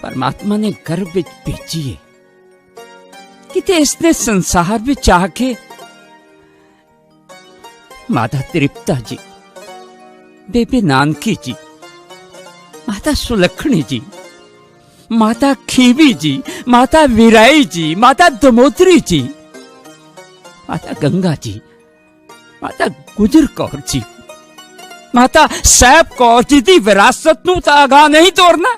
ਪਰਮਾਤਮਾ ਨੇ ਗਰਭ ਵਿੱਚ ਭੇਜੀ ਹੈ, ਕਿਤੇ ਇਸਨੇ ਸੰਸਾਰ ਵਿੱਚ ਆ ਕੇ ਮਾਤਾ ਤ੍ਰਿਪਤਾ ਜੀ, ਬੇਬੇ ਨਾਨਕੀ ਜੀ, ਮਾਤਾ ਸੁਲੱਖਣੀ ਜੀ, माता खीवी जी, माता विराई जी, माता दमोदरी जी, माता गंगा जी, माता गुजर कौर जी, माता सैब कौर जी की विरासत नूं तां अगाह नहीं तोड़ना।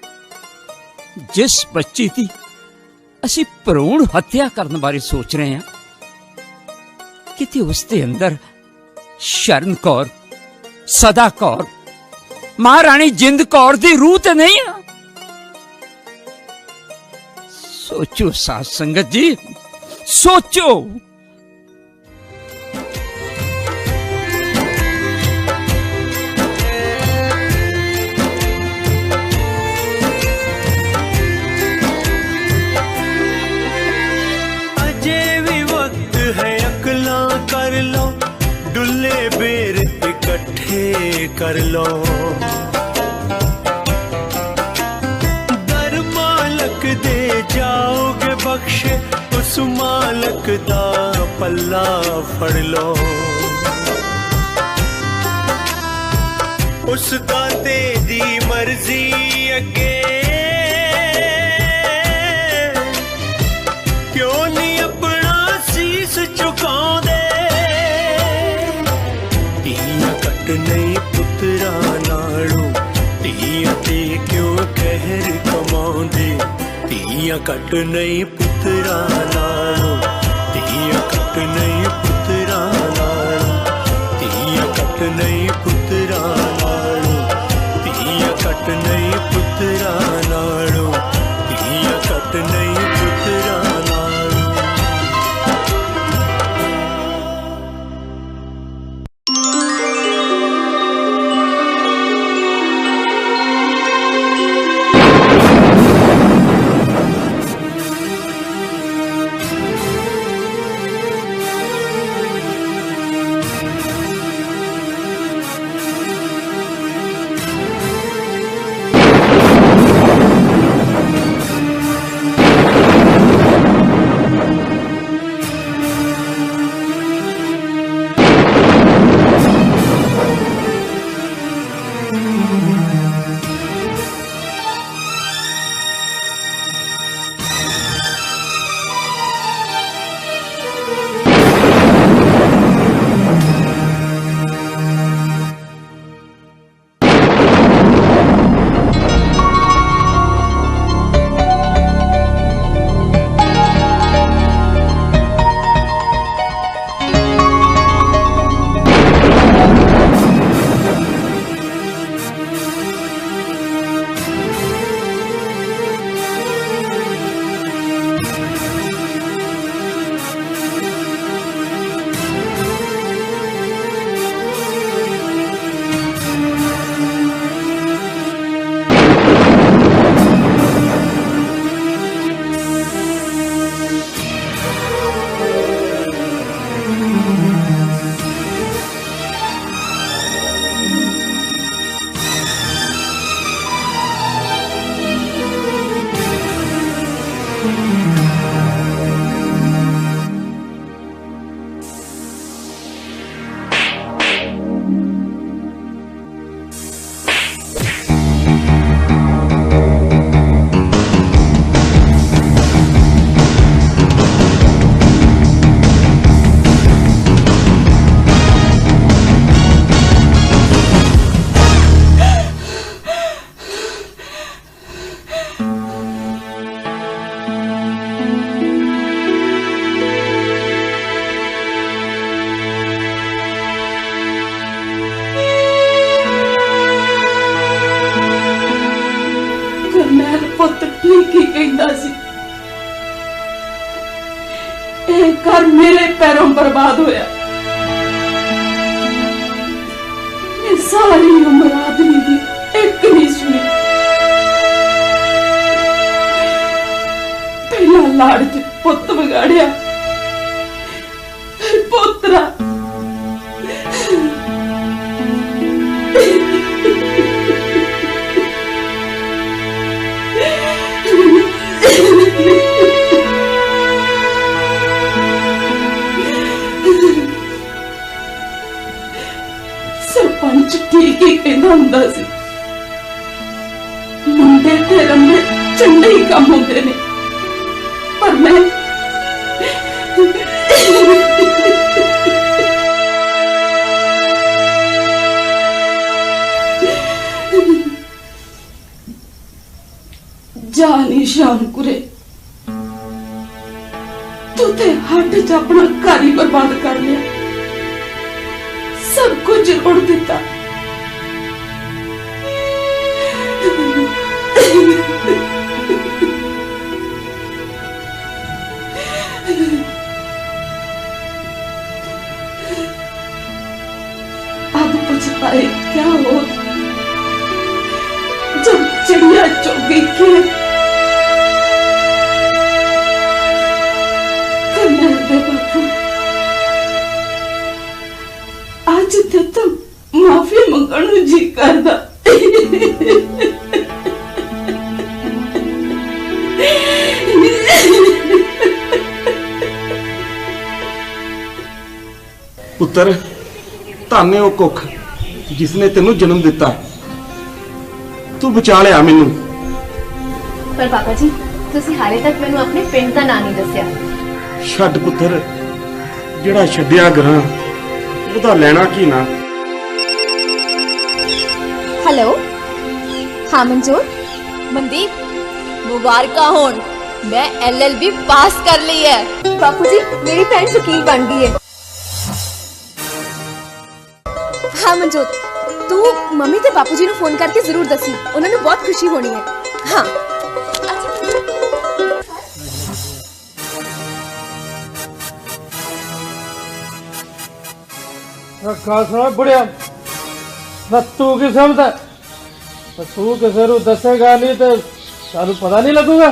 जिस बच्ची की असीं भरूण हत्या करने बारे सोच रहे हैं, किते उसके अंदर शरण कौर, सदा कौर, महाराणी जिंद कौर की रूह तो नहीं है। सोचो साध संगत जी, सोचो। अजे भी वक्त है अकला कर लो, डुल्ले बेर इकट्ठे कर लो। बख्शे उस मालक दा पल्ला फड़ लो, उस दाते दी मर्जी अगे क्यों नहीं अपना सीस झुकाउंदे। धीआं कट नहीं पुत्रा नालों, धीआं ते क्यों कहर कमाउंदे। धीआं कट नहीं पुत्रा नालों, धीआं कट नहीं पुत्रा नालों, धीआं कट नहीं पुत्रा नालों, धीआं कट नहीं पुत्रा नालों, धीआं कट नहीं पुत्रा नालों। ਪੁੱਤ ਠੀਕ ਹੀ ਕਹਿੰਦਾ ਸੀ, ਇਹ ਘਰ ਮੇਰੇ ਪੈਰੋਂ ਬਰਬਾਦ ਹੋਇਆ। ਮੈਂ ਸਾਰੀ ਉਮਰ ਆਦਮੀ ਦੀ ਇੱਕ ਨਹੀਂ ਸੁਣੀ। ਪਹਿਲਾਂ ਲਾੜ ਚ ਪੁੱਤ ਵਿਗਾੜਿਆ, ਫਿਰ ਪੋਤਰਾ। ਸਰਪੰਚ ਠੀਕ ਹੀ ਕਹਿੰਦਾ ਹੁੰਦਾ ਸੀ, ਮੁੰਡੇ ਤੇ ਰੰਮੇ ਚੰਗੇ ਹੀ ਕੰਮ ਹੁੰਦੇ ਨੇ, ਪਰ ਮੈਂ जानी शाम कुरे, तू ते हट च अपना घर ही बर्बाद कर लिया, सब कुछ उड़ दिता। अब पछताए क्या हो जब चिड़िया चुग गई खेत। आज ते तुम माफी मंगण जी करदा, ਪੁੱਤਰ ਧੰਨ ਉਹ ਕੁੱਖ ਜਿਸ ਨੇ ਤੈਨੂੰ ਜਨਮ ਦਿੱਤਾ। ਤੂੰ ਬਚਾ ਲਿਆ ਮੈਨੂੰ। ਪਰ ਪਾਪਾ ਜੀ ਤੁਸੀਂ ਹਾਲੇ ਤੱਕ ਮੈਨੂੰ ਆਪਣੇ ਪਿੰਡ ਦਾ ਨਾਂ ਨਹੀਂ ਦੱਸਿਆ। ਛੱਡ ਪੁੱਤਰ, ਜਿਹੜਾ ਛੱਡਿਆ ਗਰਾਂ ਉਹਦਾ ਲੈਣਾ ਕੀ ਨਾ। हेलो हाँ मंजूर मनदीप मुबारक होन, मैं LLB पास कर ली है। बापू जी मेरी भैन वकील बन गई है। हाँ मंजूर तू मम्मी ते बापू जी नु फोन करके जरूर दसी, उन्होंने बहुत खुशी होनी है। हाँ खासा बढ़िया तू की समझ तू किसी को दसेगा नहीं तो सानू पता नहीं लगूगा।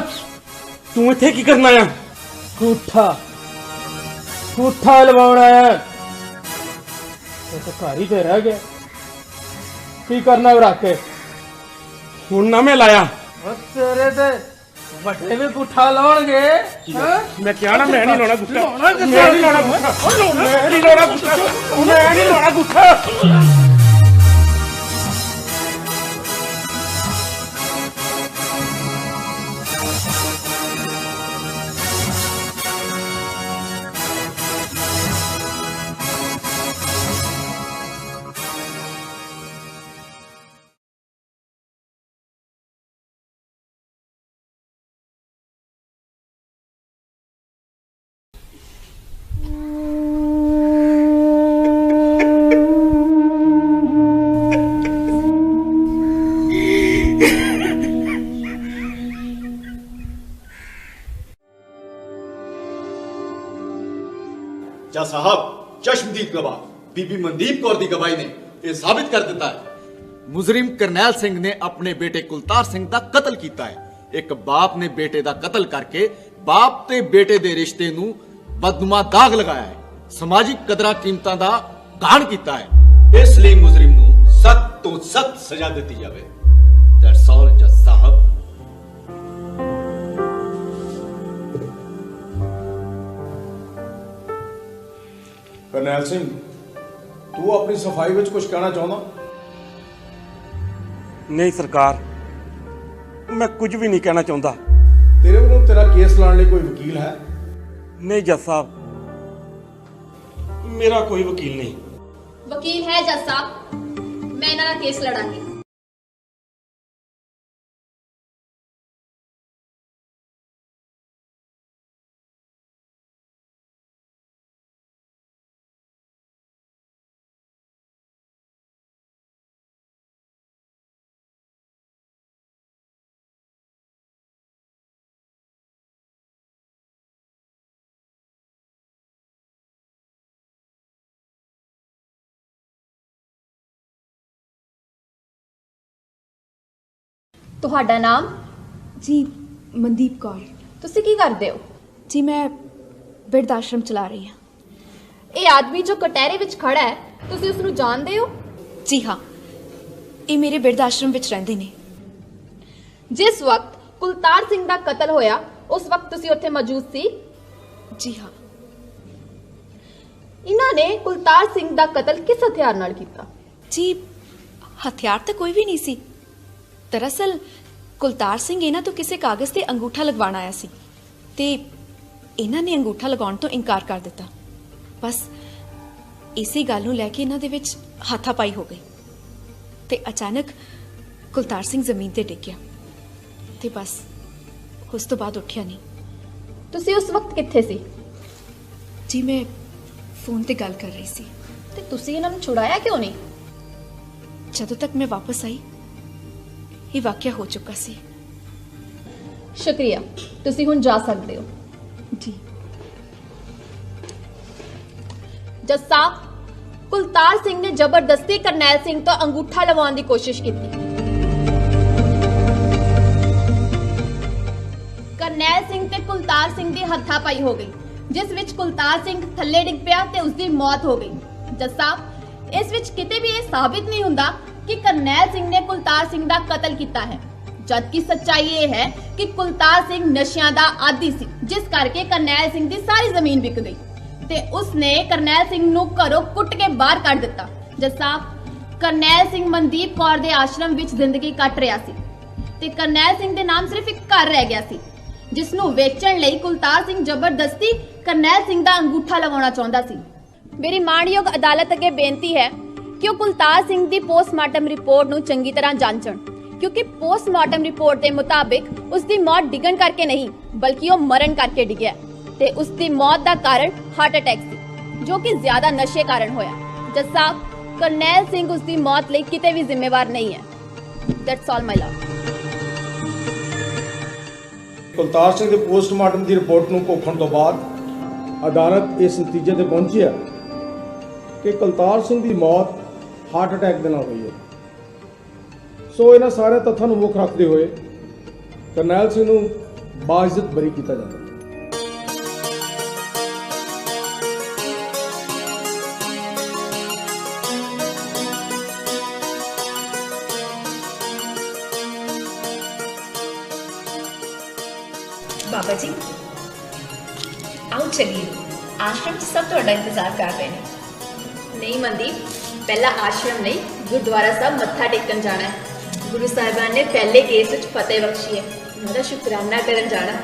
तू इत्थे की करना है? कूठा कूठा लवाना है तो घर ही ते रह गया, की करना रख के हुण ना मैं लाया। तेरे ते ਵੱਡੇ ਵੀ ਗੁੱਠਾ ਲਾਉਣਗੇ। ਮੈਂ ਕਿਹਾ ਨਾ ਮੈਂ ਨਹੀਂ ਲਾਉਣਾ ਗੁੱਠਾ, ਮੈਂ ਨਹੀਂ ਲਾਉਣਾ ਗੁੱਠਾ, ਮੈਂ ਨਹੀਂ ਲਾਉਣਾ ਗੁੱਠਾ, ਮੈਂ ਨਹੀਂ ਲਾਉਣਾ ਗੁੱਠਾ। जा साहब चश्मदीद गवाह बीबी मनदीप कौर दी गवाही ने यह साबित कर दिता है मुजरिम करनैल सिंह ने अपने बेटे कुलतार सिंह दा कत्ल कीता है। एक बाप ने बेटे दा कत्ल करके बाप ते बेटे दे रिश्ते नू बदनुमा दाग लगाया है, समाजिक कदरां कीमतां दा गान कीता है। इसलिए मुजरिम नू सख्त तो सख्त सजा दी जावे। दैट्स ऑल जज साहब। करनैल सिंह तू अपनी सफाई विच कुछ कहना चाहना? नहीं सरकार, मैं कुछ भी नहीं कहना चाहता। तेरे वालों तेरा केस लाने लिए कोई वकील है? नहीं जज साहब, मेरा कोई वकील नहीं। वकील है जज साहब, मैं इन्हां दा केस लड़ांगी। ਤੁਹਾਡਾ ਨਾਮ? ਜੀ ਮਨਦੀਪ ਕੌਰ। ਤੁਸੀਂ ਕੀ ਕਰਦੇ ਹੋ? ਜੀ ਮੈਂ ਬਿਰਧ ਆਸ਼ਰਮ ਚਲਾ ਰਹੀ ਹਾਂ। ਇਹ ਆਦਮੀ ਜੋ ਕਟਹਿਰੇ ਵਿੱਚ ਖੜਾ ਹੈ, ਤੁਸੀਂ ਉਸ ਨੂੰ ਜਾਣਦੇ ਹੋ? ਜੀ ਹਾਂ, ਇਹ ਮੇਰੇ ਬਿਰਧ ਆਸ਼ਰਮ ਵਿੱਚ ਰਹਿੰਦੇ ਨੇ। ਜਿਸ ਵਕਤ ਕੁਲਤਾਰ ਸਿੰਘ ਦਾ ਕਤਲ ਹੋਇਆ ਉਸ ਵਕਤ ਤੁਸੀਂ ਉੱਥੇ ਮੌਜੂਦ ਸੀ? ਜੀ ਹਾਂ। ਇਹਨਾਂ ਨੇ ਕੁਲਤਾਰ ਸਿੰਘ ਦਾ ਕਤਲ ਕਿਸ ਹਥਿਆਰ ਨਾਲ ਕੀਤਾ? ਜੀ ਹਥਿਆਰ ਤਾਂ ਕੋਈ ਵੀ ਨਹੀਂ ਸੀ। दरअसल कुलतार सिंह इन्हां तो किसी कागज ते अंगूठा लगवाण आया सी ते इन्हां ने अंगूठा लगाउण तो इनकार कर दिता। बस इसी गल नूं लैके इन्हां दे विच हाथापाई हो गई ते अचानक कुलतार सिंह जमीन ते डिग गया ते बस उस तो बाद उठिया नहीं। तुसी उस वक्त कित्थे सी? जी मैं फोन ते गल कर रही सी। ते तुसी इन्हां नूं छुड़ाया क्यों नहीं? जदों तक मैं वापस आई ये वाकया हो चुका सी। शुक्रिया, तुसी हुण जा सकते हो। जी जज साहब, कुलतार सिंह ने जबरदस्ती करनैल सिंह तो अंगूठा लवाउण दी कोशिश की। करनैल सिंह ते कुलतार सिंह दी हत्थापाई हो गई, जिस विच कुलतार सिंह थल्ले डिग पिया ते उसदी मौत हो गई। जज साहब, इस विच किते भी यह साबित नहीं हुंदा कि करनैल सिंह ने कुलतार सिंह दा कत्ल किया है, जबकि सच्चाई ये है कि कुलतार सिंह नशियां दा आदी सी, जिस करके करनैल सिंह दी सारी जमीन विक गई। ਤੇ ਉਸਨੇ ਕਰਨੈਲ ਸਿੰਘ ਨੂੰ ਘਰੋਂ ਕੁੱਟ ਕੇ ਬਾਹਰ ਕੱਢ ਦਿੱਤਾ। ਜੱਸਾ ਕਰਨੈਲ ਸਿੰਘ ਮਨਦੀਪ ਕੌਰ ਦੇ ਆਸ਼ਰਮ ਵਿੱਚ ਜ਼ਿੰਦਗੀ ਕੱਟ ਰਿਹਾ ਸੀ ਤੇ ਕਰਨੈਲ ਸਿੰਘ ਦੇ ਨਾਮ ਸਿਰਫ ਇੱਕ ਘਰ ਰਹਿ ਗਿਆ ਸੀ, ਜਿਸ ਨੂੰ ਵੇਚਣ ਲਈ ਕੁਲਤਾਰ ਸਿੰਘ ਜ਼ਬਰਦਸਤੀ ਕਰਨੈਲ ਸਿੰਘ ਦਾ ਅੰਗੂਠਾ ਲਗਾਉਣਾ ਚਾਹੁੰਦਾ ਸੀ। ਮੇਰੀ ਮਾਣਯੋਗ ਅਦਾਲਤ ਅੱਗੇ ਬੇਨਤੀ ਹੈ ਕਿ ਉਹ ਕੁਲਤਾਰ ਸਿੰਘ ਦੀ ਪੋਸਟਮਾਰਟਮ ਰਿਪੋਰਟ ਨੂੰ ਚੰਗੀ ਤਰ੍ਹਾਂ ਜਾਂਚਣ, ਕਿਉਂਕਿ ਪੋਸਟਮਾਰਟਮ ਰਿਪੋਰਟ ਦੇ ਮੁਤਾਬਿਕ ਉਸ ਦੀ ਮੌਤ ਡਿੱਗਣ ਕਰਕੇ ਨਹੀਂ ਬਲਕਿ ਉਹ ਮਰਨ ਕਰਕੇ ਡਿੱਗਿਆ ਤੇ ਉਸ ਦੀ ਮੌਤ ਦਾ ਕਾਰਨ ਹਾਰਟ ਅਟੈਕ ਸੀ, ਜੋ ਕਿ ਜ਼ਿਆਦਾ ਨਸ਼ੇ ਕਾਰਨ ਹੋਇਆ। ਜੱਜ ਸਾਹਿਬ, ਕਰਨੈਲ ਸਿੰਘ ਉਸ ਦੀ ਮੌਤ ਲਈ ਕਿਤੇ ਵੀ ਜ਼ਿੰਮੇਵਾਰ ਨਹੀਂ ਹੈ। ਦੈਟਸ ਆਲ ਮਾਈ ਲਵ। ਕੁਲਤਾਰ ਸਿੰਘ ਦੇ ਪੋਸਟਮਾਰਟਮ ਦੀ ਰਿਪੋਰਟ ਨੂੰ ਘੋਖਣ ਤੋਂ ਬਾਅਦ ਅਦਾਲਤ ਇਸ ਨਤੀਜੇ ਤੇ ਪਹੁੰਚੀ ਹੈ ਕਿ ਕੁਲਤਾਰ ਸਿੰਘ ਦੀ ਮੌਤ ਹਾਰਟ ਅਟੈਕ ਦੇ ਨਾਲ ਹੋਈ ਹੈ। ਸੋ ਇਹਨਾਂ ਸਾਰੇ ਤੱਥਾਂ ਨੂੰ ਮੁੱਖ ਰੱਖਦੇ ਹੋਏ ਕਰਨੈਲ ਸਿੰਘ ਨੂੰ ਬਾਇਜ਼ਤ ਬਰੀ ਕੀਤਾ ਜਾਂਦਾ ਹੈ। बाबा जी आओ चलिए, आश्रम च सब ਤੁਹਾਡਾ इंतजार कर रहे हैं। नहीं मनदीप, पहला आश्रम नहीं गुरुद्वारा साहब मत्था टेकन जाना है। गुरु साहिबान ने पहले केस विच फतेह बख्शी है, उनका शुकराना करन जाना।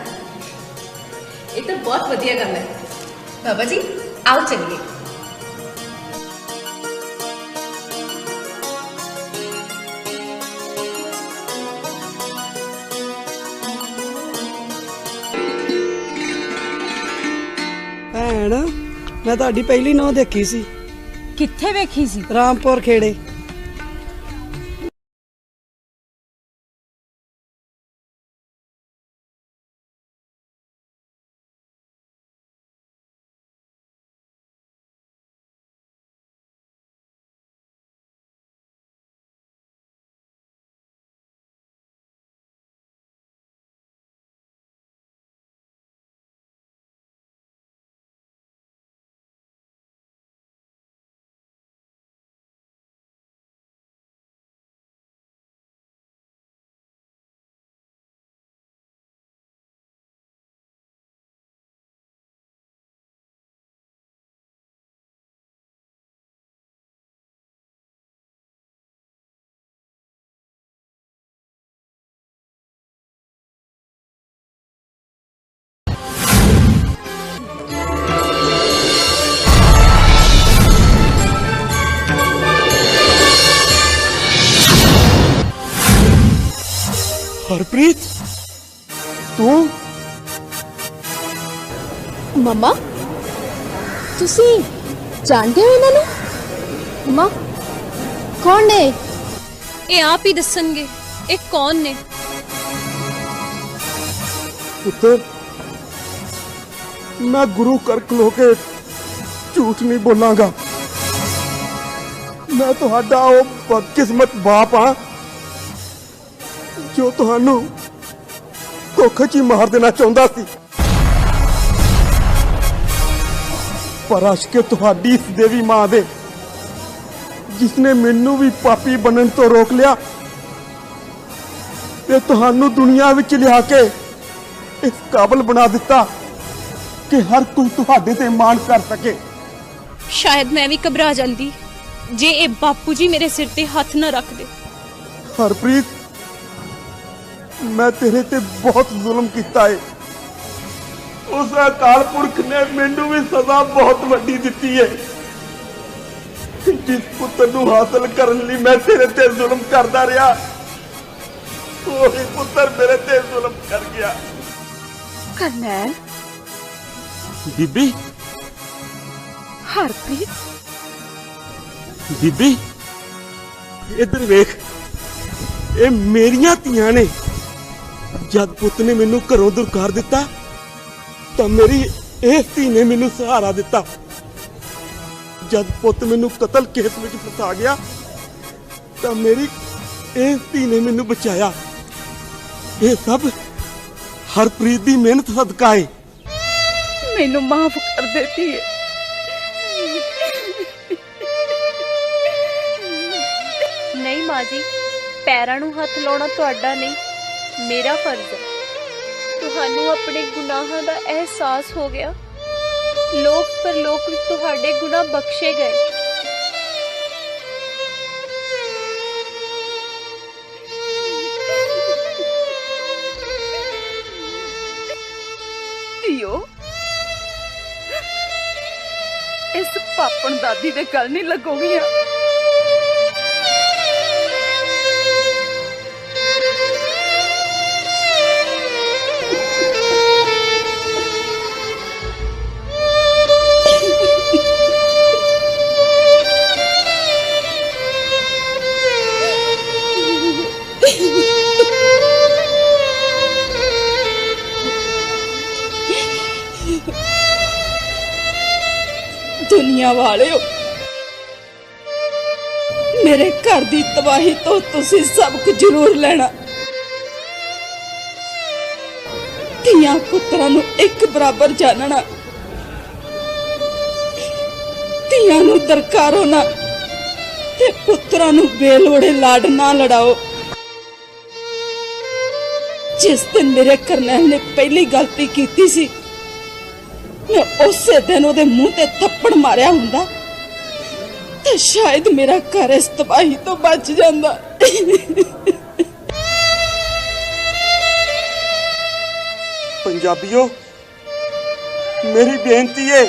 ये तो बहुत वधिया गल है। बाबा जी आओ चलिए। ਭੈਣ, ਮੈਂ ਤੁਹਾਡੀ ਪਹਿਲੀ ਨੌ ਦੇਖੀ ਸੀ। ਕਿੱਥੇ ਵੇਖੀ ਸੀ? ਰਾਮਪੁਰ ਖੇੜੇ। ਹਰਪ੍ਰੀਤ, ਤੂੰ? ਮਮਾ, ਤੁਸੀਂ ਜਾਣਦੇ ਹੋ ਇਹਨਾਂ ਨੂੰ? ਮਮਾ, ਕੌਣ ਨੇ? ਇਹ ਆਪ ਹੀ ਦੱਸਣਗੇ ਇਹ ਕੌਣ ਨੇ। ਪੁੱਤਰ, ਮੈਂ ਗੁਰੂ ਕਰ ਖਲੋ ਕੇ ਝੂਠ ਨਹੀਂ ਬੋਲਾਂਗਾ। ਮੈਂ ਤੁਹਾਡਾ ਉਹ ਬਦਕਿਸਮਤ ਬਾਪ ਹਾਂ ਜੋ ਤੁਹਾਨੂੰ ਧੋਖੇ 'ਚ ਹੀ ਮਾਰ ਦੇਣਾ ਚਾਹੁੰਦਾ ਸੀ। ਪਰ ਅਸ਼ਕੇ ਤੁਹਾਡੀ ਇਸ ਦੇਵੀ ਮਾਂ ਦੇ, ਜਿਸਨੇ ਮੈਨੂੰ ਵੀ ਪਾਪੀ ਬਣਨ ਤੋਂ ਰੋਕ ਲਿਆ ਤੇ ਤੁਹਾਨੂੰ ਦੁਨੀਆ ਵਿੱਚ ਲਿਆ ਕੇ ਇਸ ਕਾਬਲ ਬਣਾ ਦਿੱਤਾ ਕਿ ਹਰ ਕੋਈ ਤੁਹਾਡੇ ਤੇ ਮਾਣ ਕਰ ਸਕੇ। ਸ਼ਾਇਦ ਮੈਂ ਵੀ ਘਬਰਾ ਜਾਂਦੀ ਜੇ ਇਹ ਬਾਪੂ ਜੀ ਮੇਰੇ ਸਿਰ ਤੇ ਹੱਥ ਨਾ ਰੱਖਦੇ। ਹਰਪ੍ਰੀਤ, ਮੈਂ ਤੇਰੇ ਤੇ ਬਹੁਤ ਜ਼ੁਲਮ ਕੀਤਾ ਹੈ। ਉਸ ਅਕਾਲ ਪੁਰਖ ਨੇ ਮੈਨੂੰ ਵੀ ਸਜ਼ਾ ਬਹੁਤ ਵੱਡੀ ਦਿੱਤੀ ਹੈ। ਜਿਸ ਪੁੱਤਰ ਨੂੰ ਹਾਸਲ ਕਰਨ ਲਈ ਮੈਂ ਤੇਰੇ ਤੇ ਜ਼ੁਲਮ ਕਰਦਾ ਰਿਹਾ, ਉਹੀ ਪੁੱਤਰ ਮੇਰੇ ਤੇ ਜ਼ੁਲਮ ਕਰ ਗਿਆ। ਕਰਨੈਲ, ਬੀਬੀ, ਹਰਪ੍ਰੀਤ, ਬੀਬੀ ਇੱਧਰ ਵੇਖ, ਇਹ ਮੇਰੀਆਂ ਧੀਆਂ ਨੇ। ਜਦ ਪੁੱਤ ਨੇ ਮੈਨੂੰ ਘਰੋਂ ਦੁਰਕਾਰ ਦਿੱਤਾ ਤਾਂ ਮੇਰੀ ਇਸ ਧੀ ਨੇ ਮੈਨੂੰ ਸਹਾਰਾ ਦਿੱਤਾ। ਜਦ ਪੁੱਤ ਮੈਨੂੰ ਕਤਲ ਕੇਸ ਵਿੱਚ ਫਸਾ ਗਿਆ ਤਾਂ ਮੇਰੀ ਇਸ ਧੀ ਨੇ ਮੈਨੂੰ ਬਚਾਇਆ। ਇਹ ਸਭ ਹਰਪ੍ਰੀਤ ਦੀ ਮਿਹਨਤ ਸਦਕਾ ਹੈ। ਮੈਨੂੰ ਮਾਫ ਕਰ ਦੇਤੀ ਹੈ। ਨਹੀਂ ਮਾਂ ਜੀ, ਪੈਰਾਂ ਨੂੰ ਹੱਥ ਲਾਉਣਾ ਤੁਹਾਡਾ ਨਹੀਂ, ਮੇਰਾ ਫਰਜ਼ ਹੈ। ਤੁਹਾਨੂੰ ਆਪਣੇ ਗੁਨਾਹਾਂ ਦਾ ਅਹਿਸਾਸ ਹੋ ਗਿਆ ਲੋਕ ਪਰਲੋਕ ਵਿੱਚ ਤੁਹਾਡੇ ਗੁਨਾਹ ਬਖਸ਼ੇ ਗਏ। ਧੀਓ, ਇਸ ਪਾਪਣ ਦਾਦੀ ਦੇ ਗੱਲ ਨਹੀਂ ਲੱਗੋਗੀਆਂ। दुनिया वाले मेरे घर की तबाही तो तुसी सबक जरूर लेना। धियां पुत्रां नूं एक बराबर जानना, धियां नूं दरकारो ना ते पुत्रां नूं बेलोड़े लाड ना लड़ाओ। जिस दिन मेरे करनैल ने पहली गलती की सी, मैं उसे दिन ओदे मुंह ते थप्पड़ मारिया हुंदा ते शायद मेरा घर इस तबाही तो बच जांदा। पंजाबियों, मेरी बेनती है,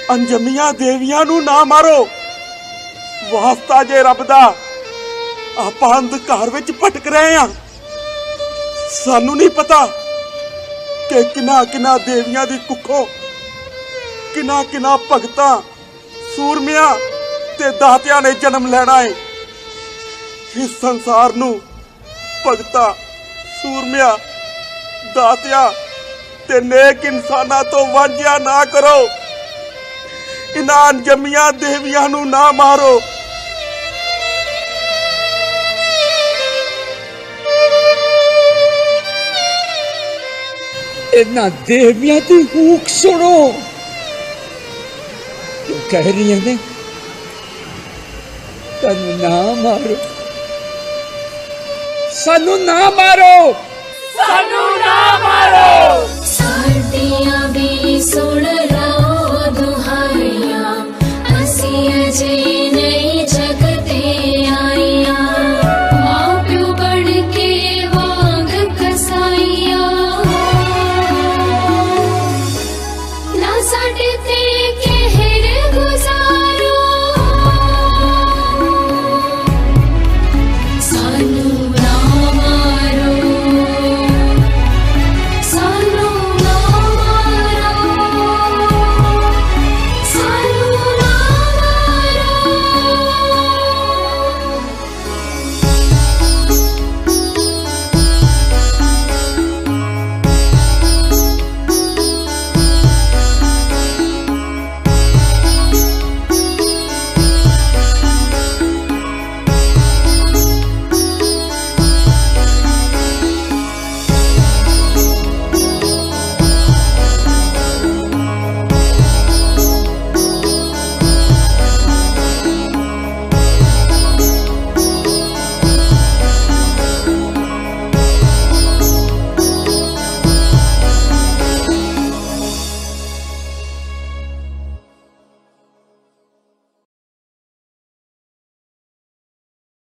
अनजमियां देवियां नूं ना मारो। वास्ता जे रब दा, आपां अंधकार विच भटक रहे हां। सानू नहीं पता कि किना देवियां दी कुखों किना भगतां सूरमियां ते दातियां ने जन्म लेना है। इस संसार नूं भगतां सूरमियां दातियां ते नेक इंसानां तो वांझिया ना करो। इन्हां अनजमियां देवियां नूं ना मारो। इन्हां देवियां दी हूक सुनो, जो कह रही ने सानू ना मारो, सानू ना मारो, सानू ना मारो।